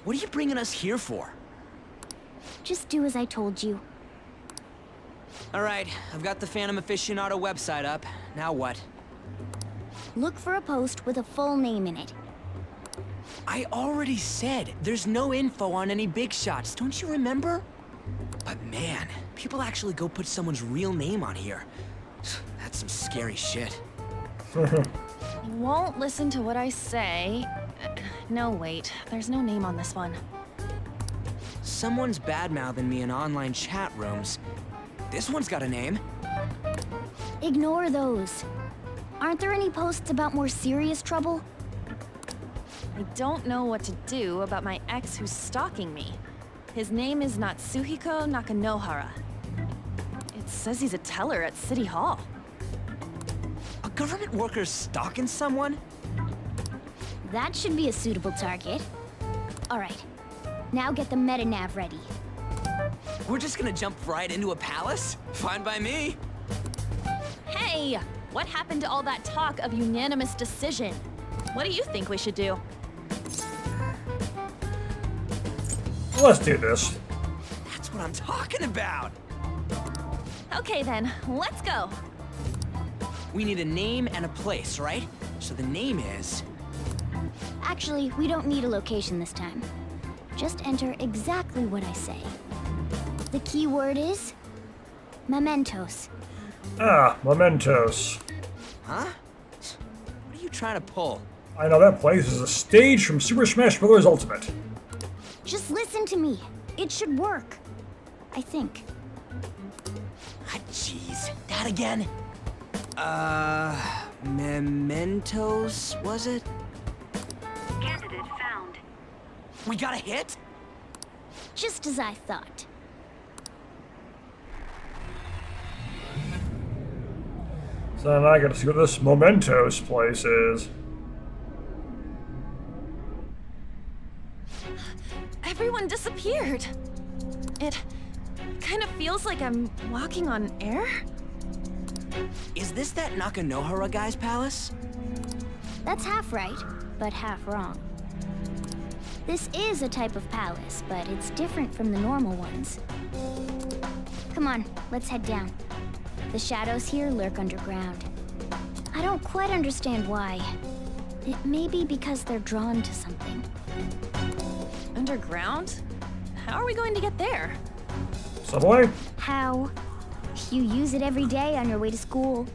What are you bringing us here for? Just do as I told you. Alright, I've got the Phantom Aficionado website up. Now what? Look for a post with a full name in it. I already said there's no info on any big shots, don't you remember? But man, people actually go put someone's real name on here. That's some scary shit. You won't listen to what I say. No, wait. There's no name on this one. Someone's bad-mouthing me in online chat rooms. This one's got a name. Ignore those. Aren't there any posts about more serious trouble? I don't know what to do about my ex who's stalking me. His name is Natsuhiko Nakanohara. It says he's a teller at City Hall. A government worker stalking someone? That should be a suitable target. Alright, now get the meta-nav ready. We're just gonna jump right into a palace? Fine by me. Hey! What happened to all that talk of unanimous decision? What do you think we should do? Let's do this. That's what I'm talking about. Okay then, let's go. We need a name and a place, right? So the name is... Actually, we don't need a location this time. Just enter exactly what I say. The key word is... Mementos. Ah, Mementos. Huh? What are you trying to pull? I know that place is a stage from Super Smash Bros. Ultimate. Just listen to me. It should work. I think. Ah, jeez. That again? Mementos, was it? Candidate found. We got a hit? Just as I thought. So now I gotta see what this Mementos place is. Everyone disappeared. It kind of feels like I'm walking on air. Is this that Nakanohara guy's palace? That's half right, but half wrong. This is a type of palace, but it's different from the normal ones. Come on, let's head down. The shadows here lurk underground. I don't quite understand why. It may be because they're drawn to something. Underground? How are we going to get there? Subway? How? You use it every day on your way to school.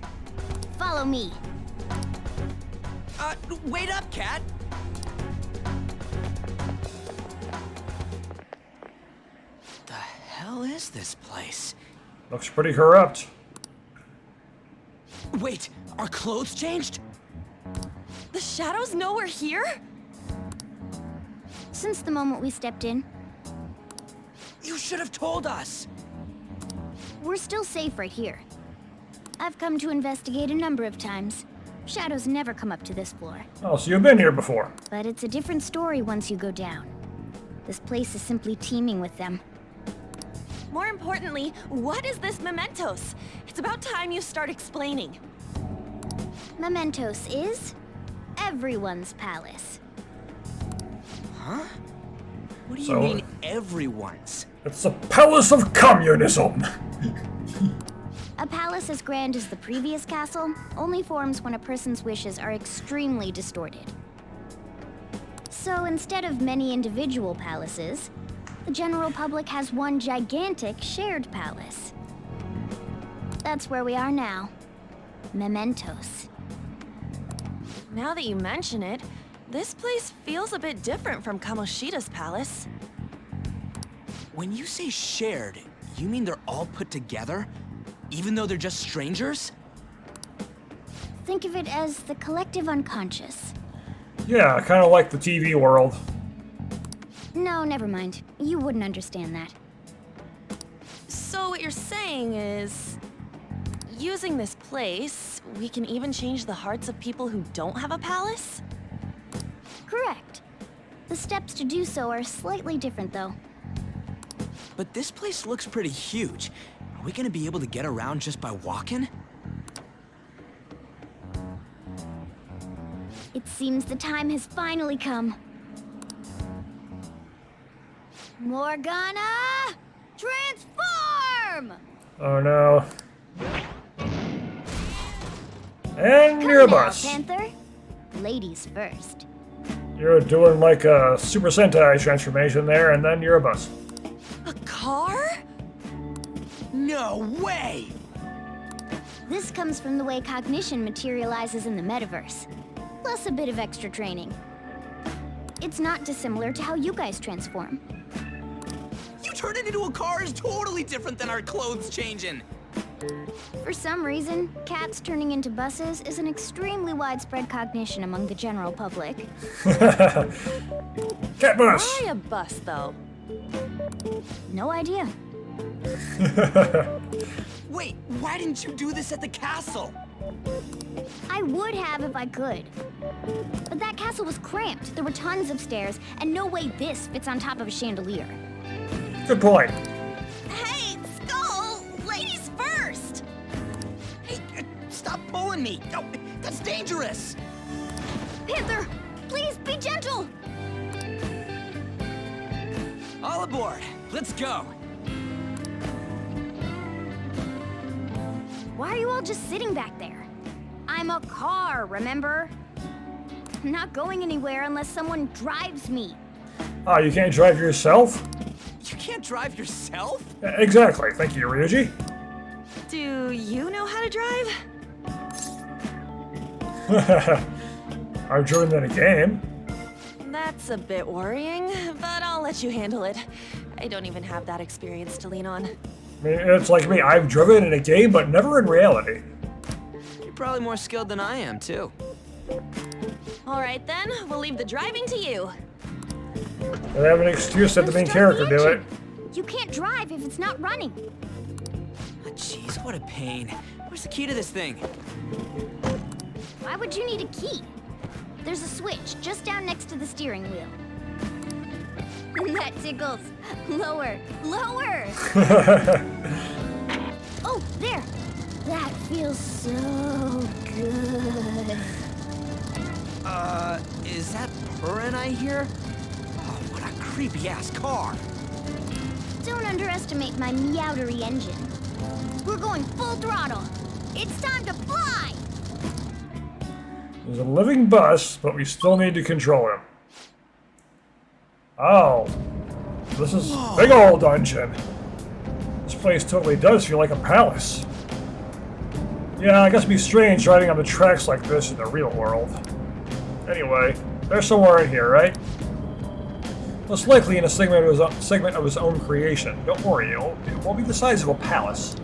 Follow me. Wait up, Cat! The hell is this place? Looks pretty corrupt. Wait, our clothes changed? The shadows know we're here? Since the moment we stepped in, You should have told us! we're still safe right here. I've come to investigate a number of times. Shadows never come up to this floor. Oh, so you've been here before. But it's a different story once you go down. This place is simply teeming with them. More importantly, what is this Mementos? It's about time you start explaining. Mementos is everyone's palace. Huh? What do you So- mean, everyone's? It's the Palace of Communism! A palace as grand as the previous castle only forms when a person's wishes are extremely distorted. So instead of many individual palaces, the general public has one gigantic shared palace. That's where we are now. Mementos. Now that you mention it, this place feels a bit different from Kamoshida's palace. When you say shared, you mean they're all put together? Even though they're just strangers? Think of it as the collective unconscious. Yeah, kind of like the TV world. No, never mind. You wouldn't understand that. So what you're saying is, using this place, we can even change the hearts of people who don't have a palace? Correct. The steps to do so are slightly different, though. But this place looks pretty huge. Are we gonna be able to get around just by walking? It seems the time has finally come. Morgana! Transform! Oh no. And you're a Come now, bus. Panther. Ladies first. You're doing like a Super Sentai transformation there, and then you're a bus. A car? No way! This comes from the way cognition materializes in the metaverse, plus a bit of extra training. It's not dissimilar to how you guys transform. You turned it into a car is totally different than our clothes changing. For some reason, cats turning into buses is an extremely widespread cognition among the general public. Cat bus! Why a bus, though? No idea. Wait, why didn't you do this at the castle? I would have if I could. But that castle was cramped. There were tons of stairs, and no way this fits on top of a chandelier. Good point. Hey, Skull! Ladies first! Hey, stop pulling me! No, that's dangerous! Panther, please be gentle! All aboard! Let's go! Why are you all just sitting back there? I'm a car, remember? I'm not going anywhere unless someone drives me. Ah, you can't drive yourself? You can't drive yourself? Yeah, exactly. Thank you, Ryuji. Do you know how to drive? I've driven in a game. That's a bit worrying, but I'll let you handle it. I don't even have that experience to lean on. I mean, it's like me. I've driven in a game, but never in reality. You're probably more skilled than I am, too. All right then, we'll leave the driving to you. I have an excuse that the main character do it. You can't drive if it's not running. Jeez, what a pain. Where's the key to this thing? Why would you need a key? There's a switch just down next to the steering wheel. That tickles. Lower, lower! Oh, there! That feels so good. Is that purring I hear? Oh, what a creepy-ass car. Don't underestimate my meowdery engine. We're going full throttle. It's time to fly! There's a living bus, but we still need to control him. Oh. This is a big old dungeon. This place totally does feel like a palace. Yeah, I guess it'd be strange riding on the tracks like this in the real world. Anyway, they're somewhere in here, right? Most likely in a segment of his own creation. Don't worry, it won't be the size of a palace.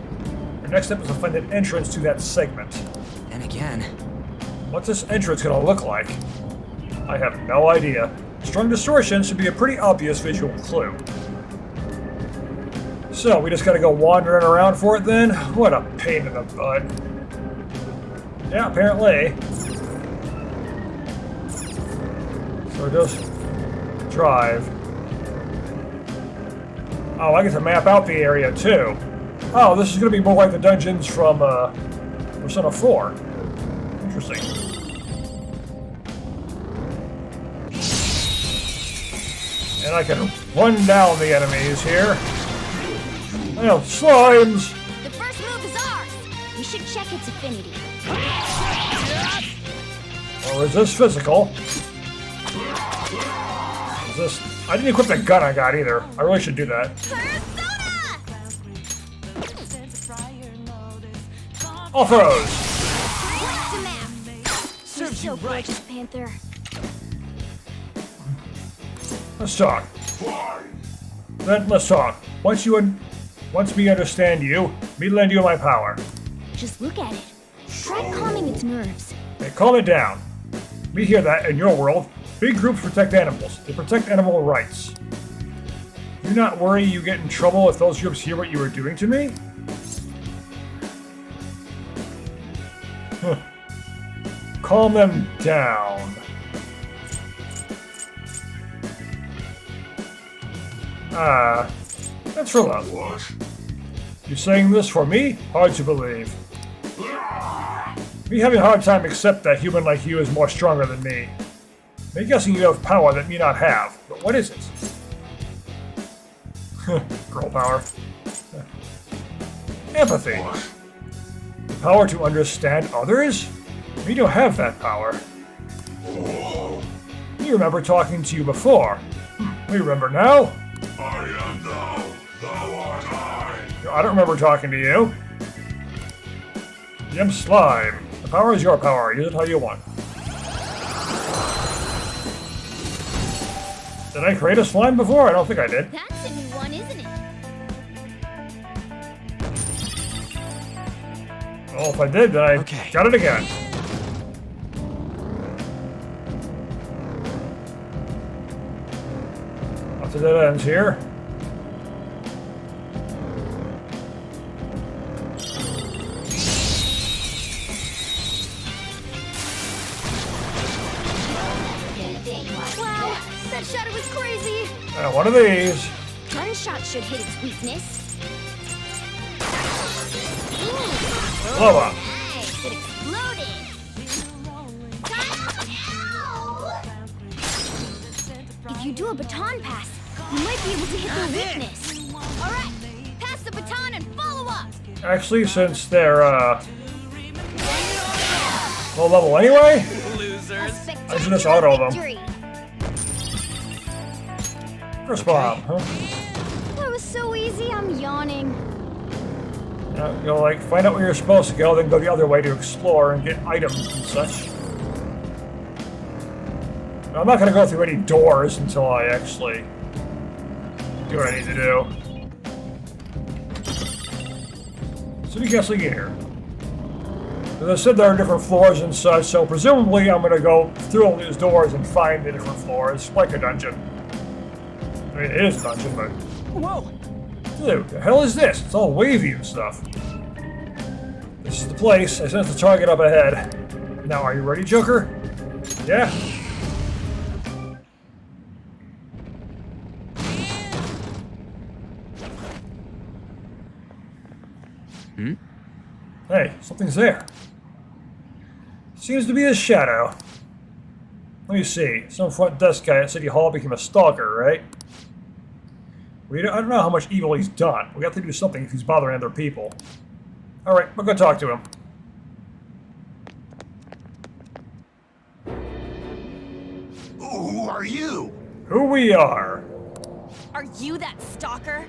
Your next step is to find an entrance to that segment. And again. What's this entrance gonna look like? I have no idea. Strong distortion should be a pretty obvious visual clue. So, we just gotta go wandering around for it then? What a pain in the butt. Yeah, apparently. So just drive. Oh, I get to map out the area too. Oh, this is gonna be more like the dungeons from Persona 4. Interesting. And I can run down the enemies here. Well, slimes! The first move is ours! We should check its affinity. Or is this physical? Is this... I didn't equip the gun I got either. I really should do that. Off-roads! Serves you right, Panther. Let's talk. Then let's talk. Once me understand you, me lend you my power. Just look at it. Try calming its nerves. Hey, calm it down. We hear that in your world, big groups protect animals. They protect animal rights. Do not worry you get in trouble if those groups hear what you are doing to me? Huh. Calm them down. That's for love. What? You saying this for me? Hard to believe. Me having a hard time accept that human like you is more stronger than me. Me guessing you have power that me not have. But what is it? Girl power. Empathy. The power to understand others? Me don't have that power. Me remember talking to you before. We remember now? I am thou, thou art I. I don't remember talking to you. Yum slime. The power is your power. Use it how you want. Did I create a slime before? I don't think I did. That's a new one, isn't it? Well, if I did, then I got it again. Lots of dead ends here. Wow, that shadow was crazy! One of these. Gunshot should hit its weakness. Lava. Nice, it exploded! If you do a baton pass, you might be able to hit their weakness. Alright, pass the baton and follow up! Actually, since they're, low level anyway, I should just auto them. First bomb, huh? That was so easy, I'm yawning. You'll, like, find out where you're supposed to go, then go the other way to explore and get items and such. Now, I'm not going to go through any doors until I actually do what I need to do. So we guess here. As I said, there are different floors and such, so presumably I'm going to go through all these doors and find the different floors, like a dungeon. I mean, it is a dungeon, but... Whoa! Dude, the hell is this? It's all wavy and stuff. This is the place. I sense the target up ahead. Now, are you ready, Joker? Yeah? Hey, something's there. Seems to be a shadow. Let me see. Some front desk guy at City Hall became a stalker, right? I don't know how much evil he's done. We have to do something if he's bothering other people. Alright, we'll go talk to him. Who are you? Who we are. Are you that stalker?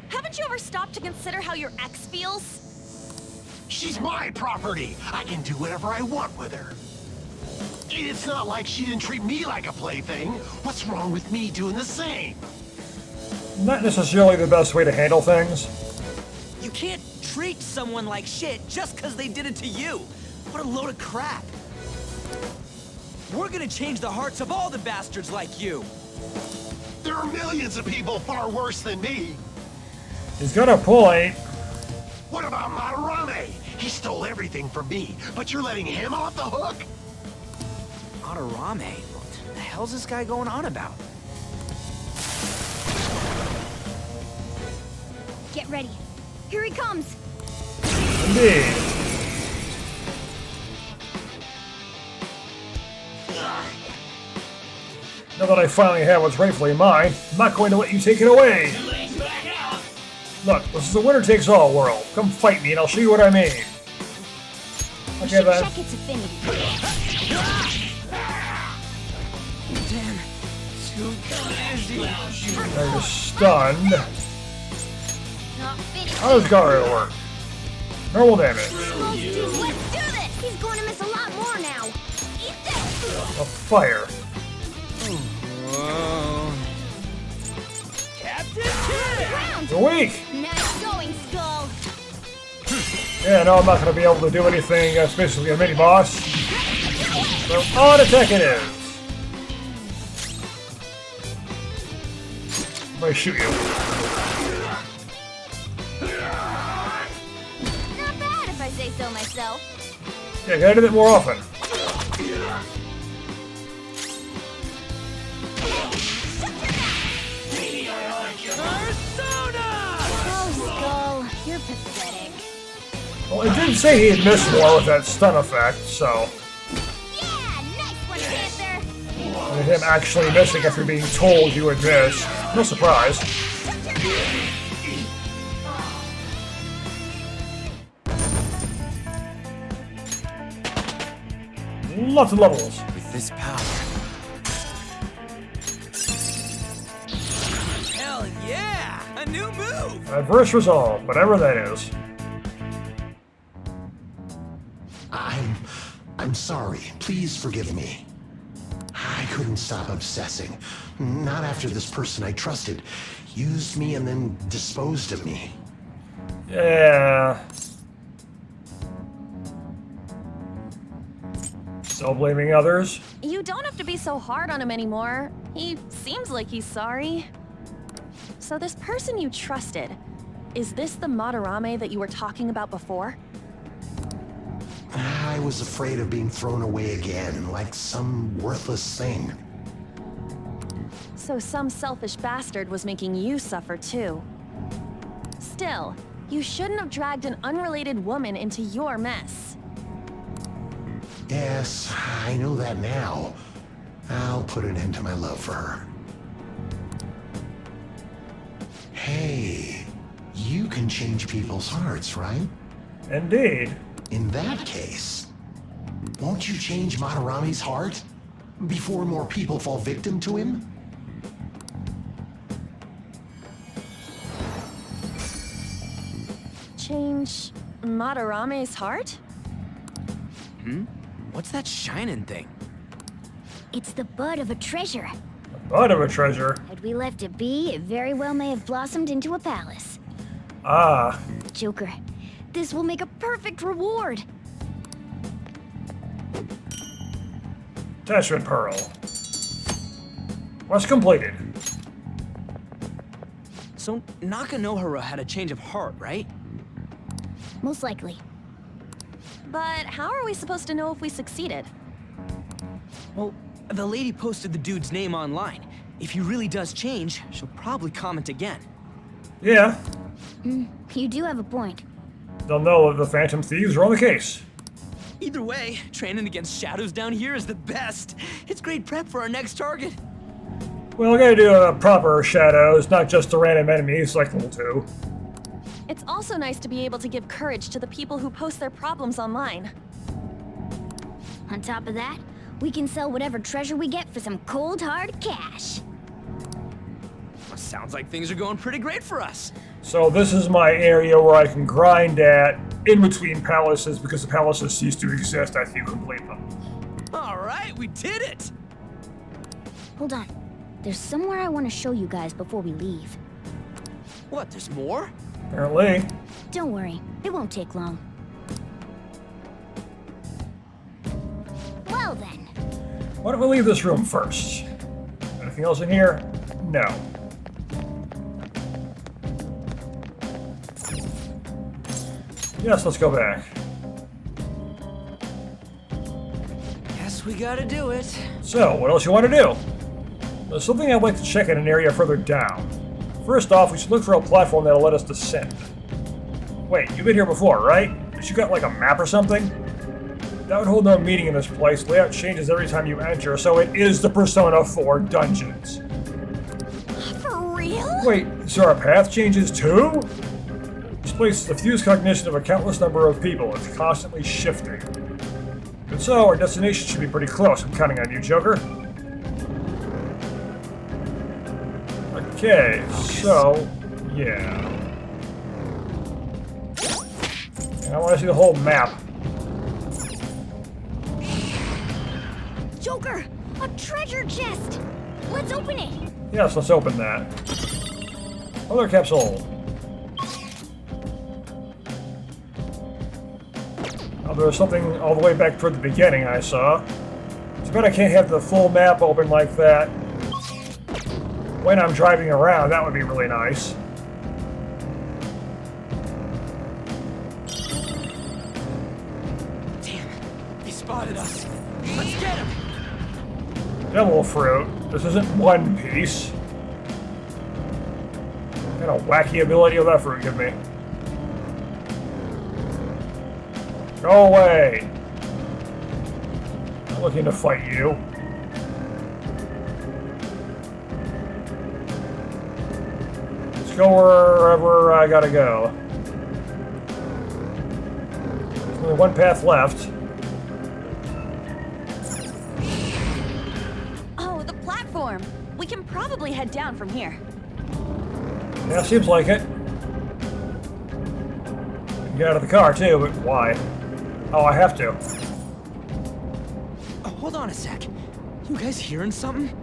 Haven't you ever stopped to consider how your ex feels? She's my property. I can do whatever I want with her. It's not like she didn't treat me like a plaything. What's wrong with me doing the same? Not necessarily the best way to handle things. You can't treat someone like shit just because they did it to you. What a load of crap. We're gonna change the hearts of all the bastards like you. There are millions of people far worse than me. He's got a point. What about Madarame? He stole everything from me, but you're letting him off the hook? Madarame? What the hell's this guy going on about? Get ready. Here he comes. Indeed. Now that I finally have what's rightfully mine, I'm not going to let you take it away. Look, this is a winner-takes-all world. Come fight me and I'll show you what I mean. We Okay, should then. check its affinity. Damn. Too busy. Now you're stunned. Not finished. How does Gario work? Normal damage. Let's do this! He's going to miss a lot more now. Eat this! A fire. Whoa. Captain Kid! You're weak! Nice going, Skull. Yeah, no, I'm not going to be able to do anything. That's basically a mini-boss. So, on attack it is! I'm going to shoot you. Not bad if I say so myself. Yeah, gotta do that more often. Oh, Skull, you're pathetic. Well, it did say he had missed more with that stun effect, so... Yeah, nice one, Panther. And him actually missing after being told you would miss. No surprise. Lots of levels. With this power. Hell yeah! A new move! Adverse resolve, whatever that is. I'm sorry. Please forgive me. I couldn't stop obsessing. Not after this person I trusted used me and then disposed of me. Yeah. Still blaming others? You don't have to be so hard on him anymore. He seems like he's sorry. So this person you trusted, is this the Madarame that you were talking about before? I was afraid of being thrown away again, like some worthless thing. So some selfish bastard was making you suffer too. Still, you shouldn't have dragged an unrelated woman into your mess. Yes, I know that now. I'll put an end to my love for her. Hey, you can change people's hearts, right? Indeed. In that case, won't you change Madarame's heart before more people fall victim to him? Change Madarame's heart? Hmm? What's that shining thing? It's the bud of a treasure. Bud of a treasure. Had we left it be, it very well may have blossomed into a palace. Ah. Joker, this will make a perfect reward. Attachment Pearl. Quest completed. So Nakanohara had a change of heart, right? Most likely. But how are we supposed to know if we succeeded? Well, the lady posted the dude's name online. If he really does change, she'll probably comment again. Yeah. You do have a point. They'll know that the Phantom Thieves are on the case. Either way, training against shadows down here is the best. It's great prep for our next target. Well, we gotta do a proper shadows, not just the random enemies like level 2. It's also nice to be able to give courage to the people who post their problems online. On top of that, We can sell whatever treasure we get for some cold, hard cash. Well, sounds like things are going pretty great for us. So this is my area where I can grind at in between palaces because the palaces cease to exist after you complete them. All right, we did it! Hold on. There's somewhere I want to show you guys before we leave. What, there's more? Apparently. Don't worry, it won't take long. Well then. Why don't we leave this room first? Anything else in here? No. Yes, let's go back. Guess we gotta do it. So, what else you want to do? There's something I'd like to check in an area further down. First off, we should look for a platform that'll let us descend. Wait, you've been here before, right? But you got like a map or something? That would hold no meaning in this place. Layout changes every time you enter, so it is the Persona 4 dungeons. For real? Wait, so our path changes too? This place is the fused cognition of a countless number of people. It's constantly shifting. But so, our destination should be pretty close. I'm counting on you, Joker. Okay, so, yeah. And I want to see the whole map. Joker! A treasure chest! Let's open it! Yes, let's open that. Other capsule. Oh, there was something all the way back toward the beginning I saw. It's bad I can't have the full map open like that when I'm driving around. That would be really nice. Damn, he spotted us. Let's get him! Devil fruit. This isn't One Piece. What kind of wacky ability will that fruit give me? Go away! Not looking to fight you. Let's go wherever I gotta go. There's only one path left. Oh, the platform! We can probably head down from here. Yeah, seems like it. Get out of the car too, but why? Oh, I have to. Oh, hold on a sec. You guys hearing something?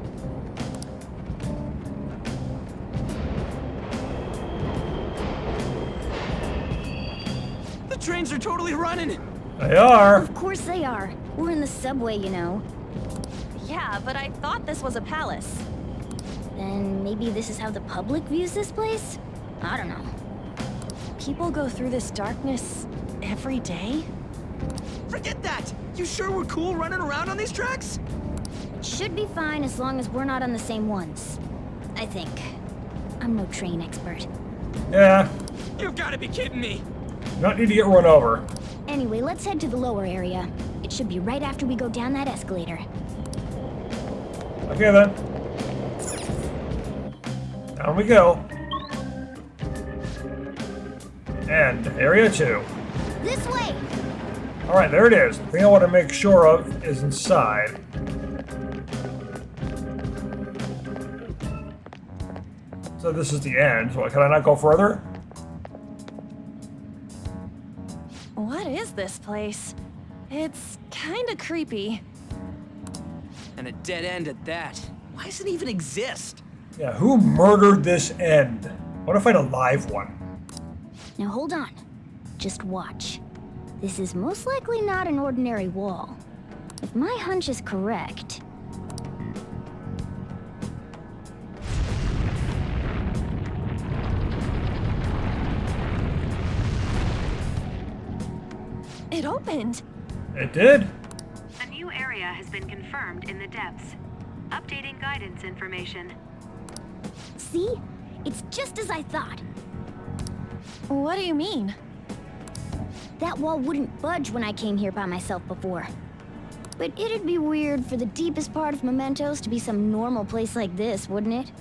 The trains are totally running! They are! Of course they are. We're in the subway, you know. Yeah, but I thought this was a palace. Then maybe this is how the public views this place? I don't know. People go through this darkness every day? Forget that! You sure we're cool running around on these tracks? It should be fine as long as we're not on the same ones. I think. I'm no train expert. Yeah. You've gotta be kidding me! Not need to get run over. Anyway, let's head to the lower area. It should be right after we go down that escalator. Okay then. Down we go. And area 2. This way! Alright, there it is. The thing I want to make sure of is inside. So this is the end. So can I not go further? What is this place? It's kinda creepy. And a dead end at that. Why does it even exist? Yeah, who murdered this end? I want to find a live one. Now hold on. Just watch. This is most likely not an ordinary wall. If my hunch is correct... It opened! It did? A new area has been confirmed in the depths. Updating guidance information. See? It's just as I thought. What do you mean? That wall wouldn't budge when I came here by myself before. But it'd be weird for the deepest part of Mementos to be some normal place like this, wouldn't it?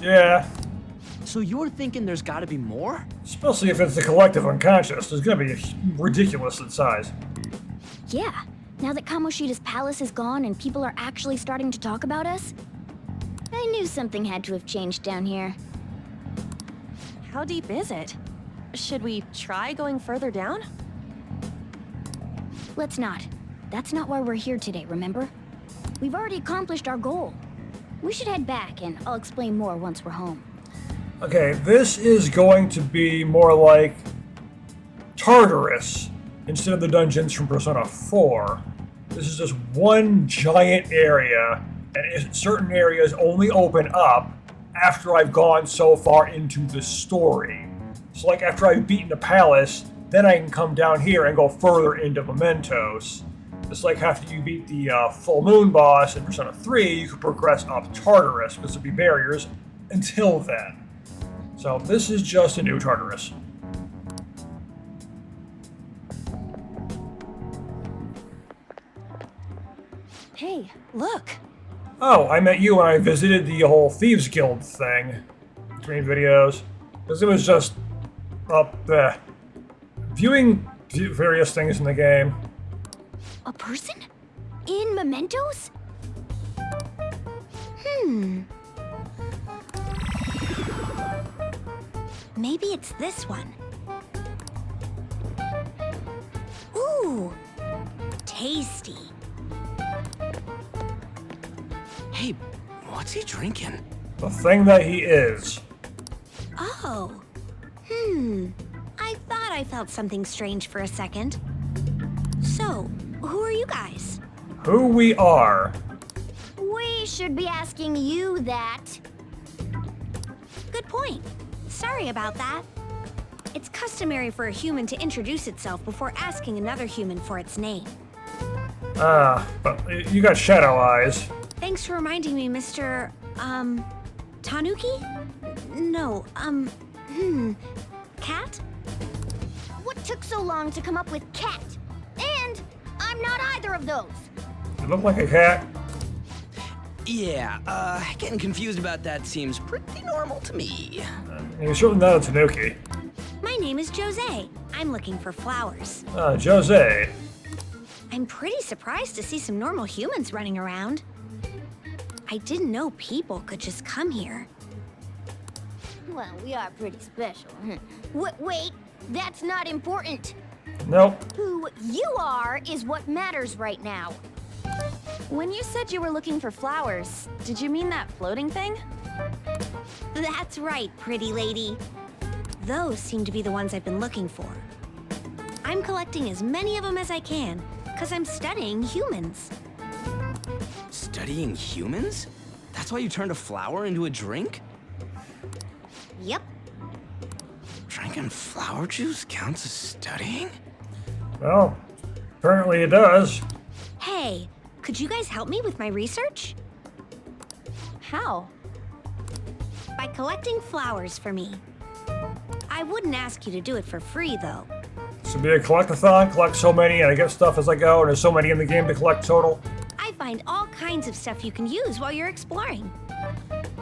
Yeah. So you're thinking there's gotta be more? Especially if it's the collective unconscious. It's gonna be ridiculous in size. Yeah. Now that Kamoshida's palace is gone and people are actually starting to talk about us, I knew something had to have changed down here. How deep is it? Should we try going further down? Let's not. That's not why we're here today, remember? We've already accomplished our goal. We should head back, and I'll explain more once we're home. Okay, this is going to be more like Tartarus instead of the dungeons from Persona 4. This is just one giant area, and certain areas only open up after I've gone so far into the story. So like after I've beaten the palace, then I can come down here and go further into Mementos. Just like after you beat the Full Moon boss in Persona 3, you can progress up Tartarus, because there'll be barriers until then. So this is just a new Tartarus. Hey, look! Oh, I met you when I visited the whole Thieves Guild thing. Between videos. Because it was just up there. Viewing various things in the game. A person? In Mementos? Maybe it's this one. Ooh, tasty. Hey, what's he drinking? The thing that he is. Oh. I thought I felt something strange for a second. So, who are you guys? Who we are. We should be asking you that. Good point. Sorry about that. It's customary for a human to introduce itself before asking another human for its name. But you got shadow eyes. Thanks for reminding me, Mr. Tanuki? No, Cat? What took so long to come up with cat? And I'm not either of those. You look like a cat. Yeah, getting confused about that seems pretty normal to me. You're certainly not a Tanuki. My name is Jose. I'm looking for flowers. Jose. I'm pretty surprised to see some normal humans running around. I didn't know people could just come here. Well, we are pretty special. Wait, that's not important. Nope. Who you are is what matters right now. When you said you were looking for flowers, did you mean that floating thing? That's right, pretty lady. Those seem to be the ones I've been looking for. I'm collecting as many of them as I can, because I'm studying humans. Studying humans? That's why you turned a flower into a drink? Yep. Drinking flower juice counts as studying? Well, apparently it does. Hey, could you guys help me with my research? How? By collecting flowers for me. I wouldn't ask you to do it for free, though. This would be a collect-a-thon, collect so many, and I get stuff as I go, and there's so many in the game to collect total. I find all kinds of stuff you can use while you're exploring.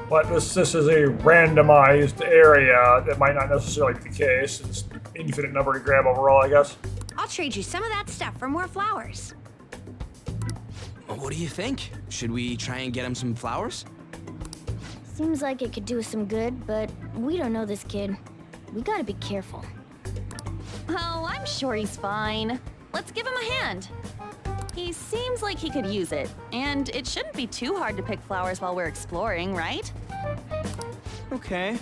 But this is a randomized area that might not necessarily be the case. It's infinite number to grab overall, I guess. I'll trade you some of that stuff for more flowers. What do you think? Should we try and get him some flowers? Seems like it could do us some good, but we don't know this kid. We gotta be careful. Oh, I'm sure he's fine. Let's give him a hand. He seems like he could use it, and it shouldn't be too hard to pick flowers while we're exploring, right? Okay.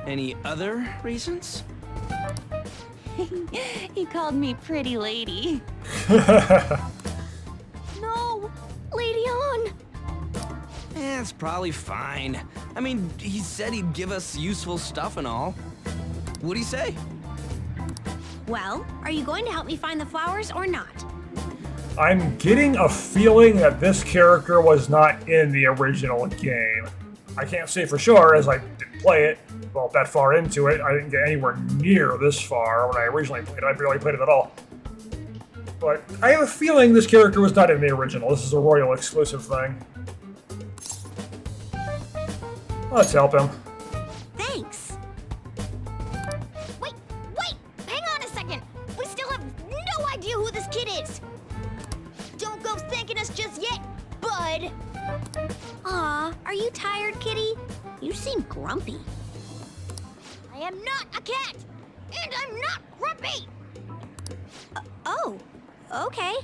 Any other reasons? He called me pretty lady. No! Lady on! It's probably fine. I mean, he said he'd give us useful stuff and all. What'd he say? Well, are you going to help me find the flowers or not? I'm getting a feeling that this character was not in the original game. I can't say for sure, as I didn't play it, well, that far into it. I didn't get anywhere near this far when I originally played it. I barely played it at all. But I have a feeling this character was not in the original. This is a Royal exclusive thing. Let's help him. Thanks. Wait! Hang on a second! We still have no idea who this kid is! Don't Are you tired, kitty? You seem grumpy. I am not a cat! And I'm not grumpy! Oh, okay.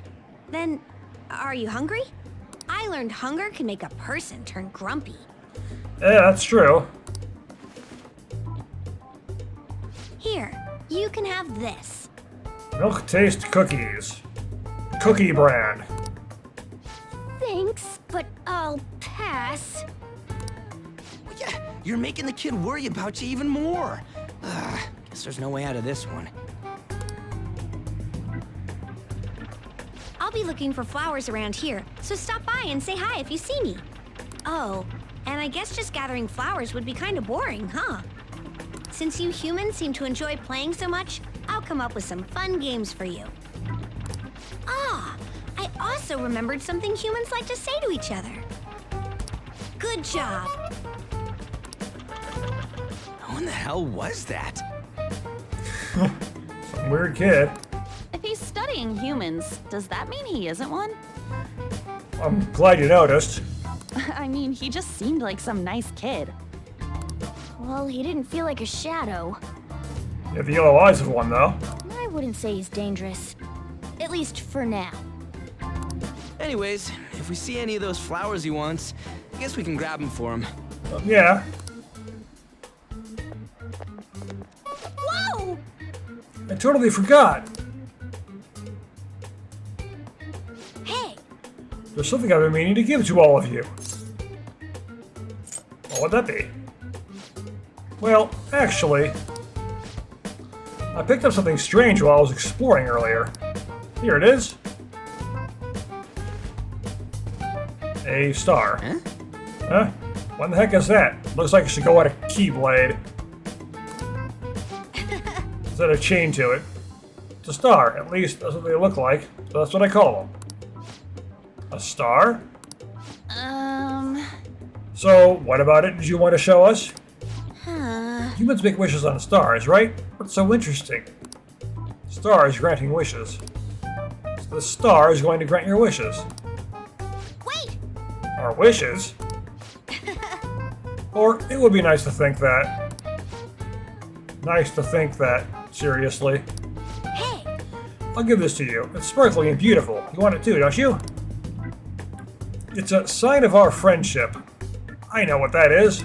Then, are you hungry? I learned hunger can make a person turn grumpy. Yeah, that's true. Here, you can have this. Milk Taste Cookies. Cookie brand. Thanks, but I'll pass. Well, yeah, you're making the kid worry about you even more. Guess there's no way out of this one. I'll be looking for flowers around here, so stop by and say hi if you see me. Oh, and I guess just gathering flowers would be kind of boring, huh? Since you humans seem to enjoy playing so much, I'll come up with some fun games for you. Ah, I also remembered something humans like to say to each other. Good job. Who in the hell was that? Some weird kid. If he's studying humans, does that mean he isn't one? I'm glad you noticed. I mean, he just seemed like some nice kid. Well, he didn't feel like a shadow. You have the yellow eyes of one, though. I wouldn't say he's dangerous. At least for now. Anyways, if we see any of those flowers he wants, I guess we can grab them for him. Yeah. Whoa! I totally forgot. Hey! There's something I've been meaning to give to all of you. What would that be? Well, actually, I picked up something strange while I was exploring earlier. Here it is. A star. Huh? Huh? What the heck is that? Looks like it should go at a keyblade. Instead of chain to it. It's a star, at least that's what they look like, so that's what I call them. A star? So, what about it did you want to show us? Humans make wishes on stars, right? What's so interesting? Stars granting wishes. So the star is going to grant your wishes. Wait! Our wishes? Or it would be nice to think that. Nice to think that, seriously. Hey! I'll give this to you. It's sparkling and beautiful. You want it too, don't you? It's a sign of our friendship. I know what that is.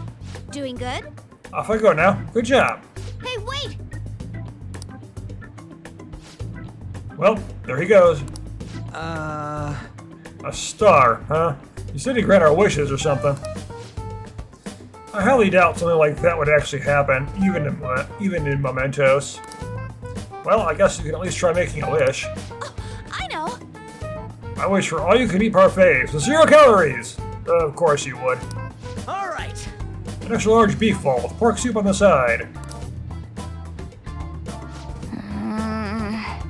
Doing good? Off I go now. Good job. Hey, wait! Well, there he goes. A star, huh? You said he'd grant our wishes or something. I highly doubt something like that would actually happen, even in Mementos. Well, I guess you can at least try making a wish. Oh, I know! I wish for all you can eat parfaits with 0 calories! Of course you would. All right. An extra large beef ball with pork soup on the side.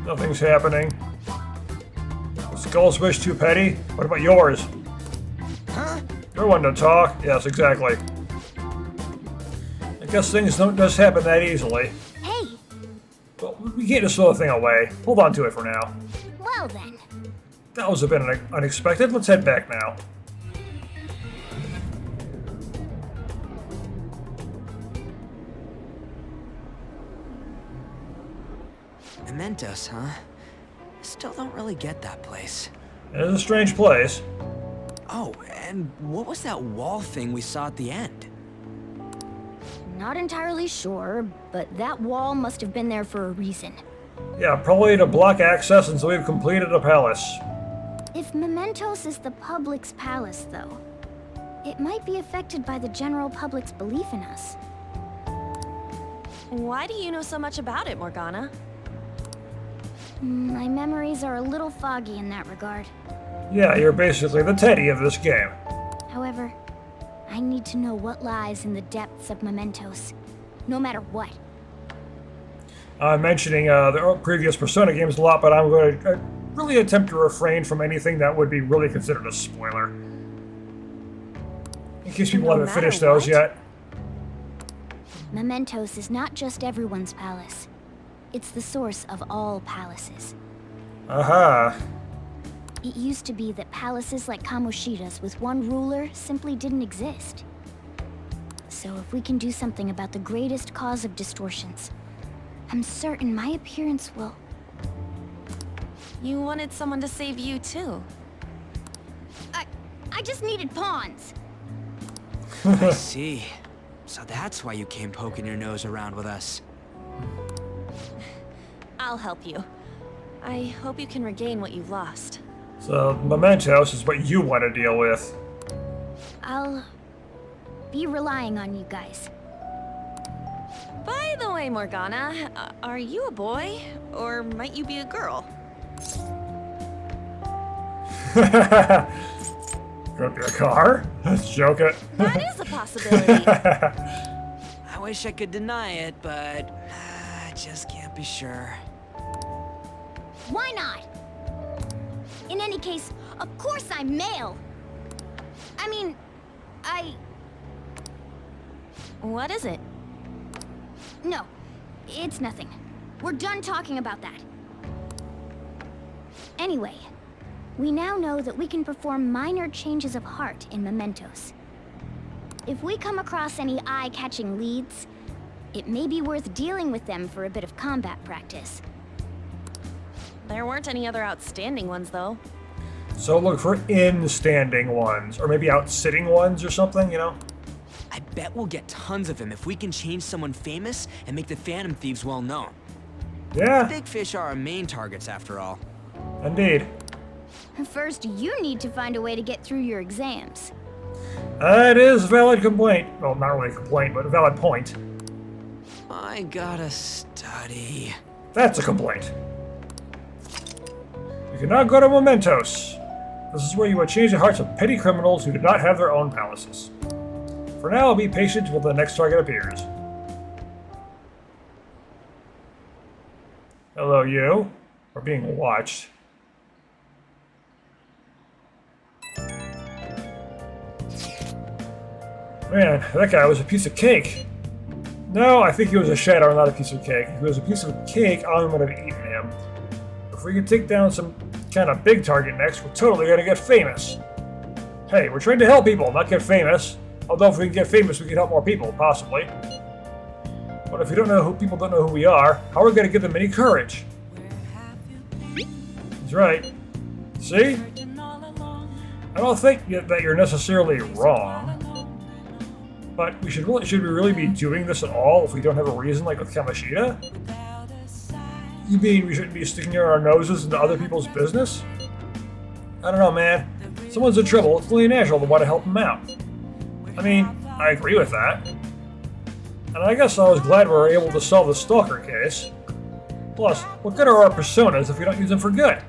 Nothing's happening. Skull's wish too petty? What about yours? Huh? Your one to talk? Yes, exactly. I guess things don't just happen that easily. Hey! Well, we can't just throw the thing away. Hold on to it for now. Well then. That was a bit unexpected. Let's head back now. Mementos, huh? Still don't really get that place. It is a strange place. Oh, and what was that wall thing we saw at the end? Not entirely sure, but that wall must have been there for a reason. Yeah, probably to block access until we've completed the palace. If Mementos is the public's palace, though, it might be affected by the general public's belief in us. Why do you know so much about it, Morgana? My memories are a little foggy in that regard. Yeah, you're basically the Teddy of this game. However, I need to know what lies in the depths of Mementos, no matter what. I'm mentioning the previous Persona games a lot, but I'm going to really attempt to refrain from anything that would be really considered a spoiler. In case people haven't finished those yet. Mementos is not just everyone's palace. It's the source of all palaces. Aha. It used to be that palaces like Kamoshida's with one ruler simply didn't exist. So if we can do something about the greatest cause of distortions, I'm certain my appearance will... You wanted someone to save you, too. I just needed pawns. I see. So that's why you came poking your nose around with us. I'll help you. I hope you can regain what you've lost. So, Mementos is what you want to deal with. I'll be relying on you guys. By the way, Morgana, are you a boy? Or might you be a girl? Could be a car? Let's joke it. That is a possibility. I wish I could deny it, but I just can't be sure. Why not? In any case, of course I'm male. I mean, What is it? No, it's nothing. We're done talking about that. Anyway, we now know that we can perform minor changes of heart in Mementos. If we come across any eye-catching leads, it may be worth dealing with them for a bit of combat practice. There weren't any other outstanding ones, though. So look for in-standing ones, or maybe out-sitting ones or something, you know? I bet we'll get tons of them if we can change someone famous and make the Phantom Thieves well known. Yeah. Big fish are our main targets, after all. Indeed. First, you need to find a way to get through your exams. That is a valid complaint. Well, not really a complaint, but a valid point. I gotta study. That's a complaint. You can now go to Mementos. This is where you will change the hearts of petty criminals who do not have their own palaces. For now, be patient until the next target appears. Hello, you. We're being watched. Man, that guy was a piece of cake. No, I think he was a shadow, not a piece of cake. If he was a piece of cake, I would have eaten him. If we can take down some kind of big target next, we're totally gonna get famous. Hey, we're trying to help people, not get famous. Although if we can get famous, we can help more people, possibly. But if we don't know people don't know who we are, how are we gonna give them any courage? He's right. See? I don't think that you're necessarily wrong. But should we really be doing this at all if we don't have a reason, like with Kamoshida? You mean we shouldn't be sticking our noses into other people's business? I don't know, man. Someone's in trouble, it's only natural to want to help them out. I mean, I agree with that. And I guess I was glad we were able to solve the Stalker case. Plus, what good are our personas if we don't use them for good?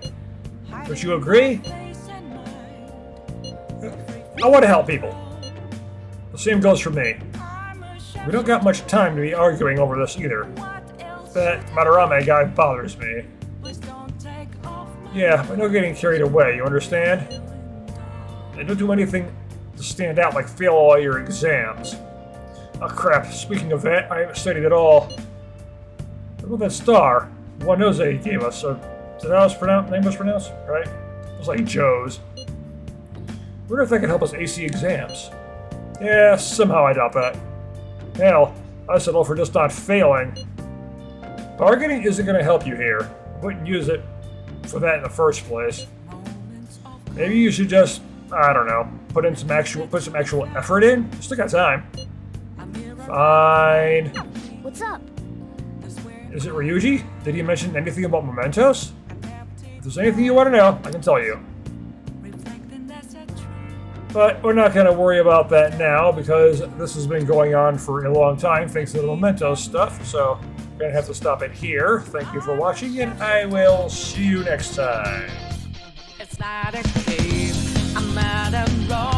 Don't you agree? I want to help people. The same goes for me. We don't got much time to be arguing over this either. That Madarame guy bothers me. Yeah, but no getting carried away, you understand? And don't do anything to stand out like fail all your exams. Oh crap, speaking of that, I haven't studied at all. What about that star? The one nose that he gave us, so is that how his name was pronounced? Right? It was like Joe's. I wonder if that could help us ace the exams. Yeah, somehow I doubt that. Hell, I settle for just not failing. Bargaining isn't going to help you here. I wouldn't use it for that in the first place. Maybe you should just, I don't know, put some actual effort in. You still got time. Fine. What's up? Is it Ryuji? Did he mention anything about Mementos? If there's anything you want to know, I can tell you. But we're not going to worry about that now because this has been going on for a long time thanks to the Mementos stuff. So we're going to have to stop it here. Thank you for watching, and I will see you next time. It's not a cave, I'm not alone.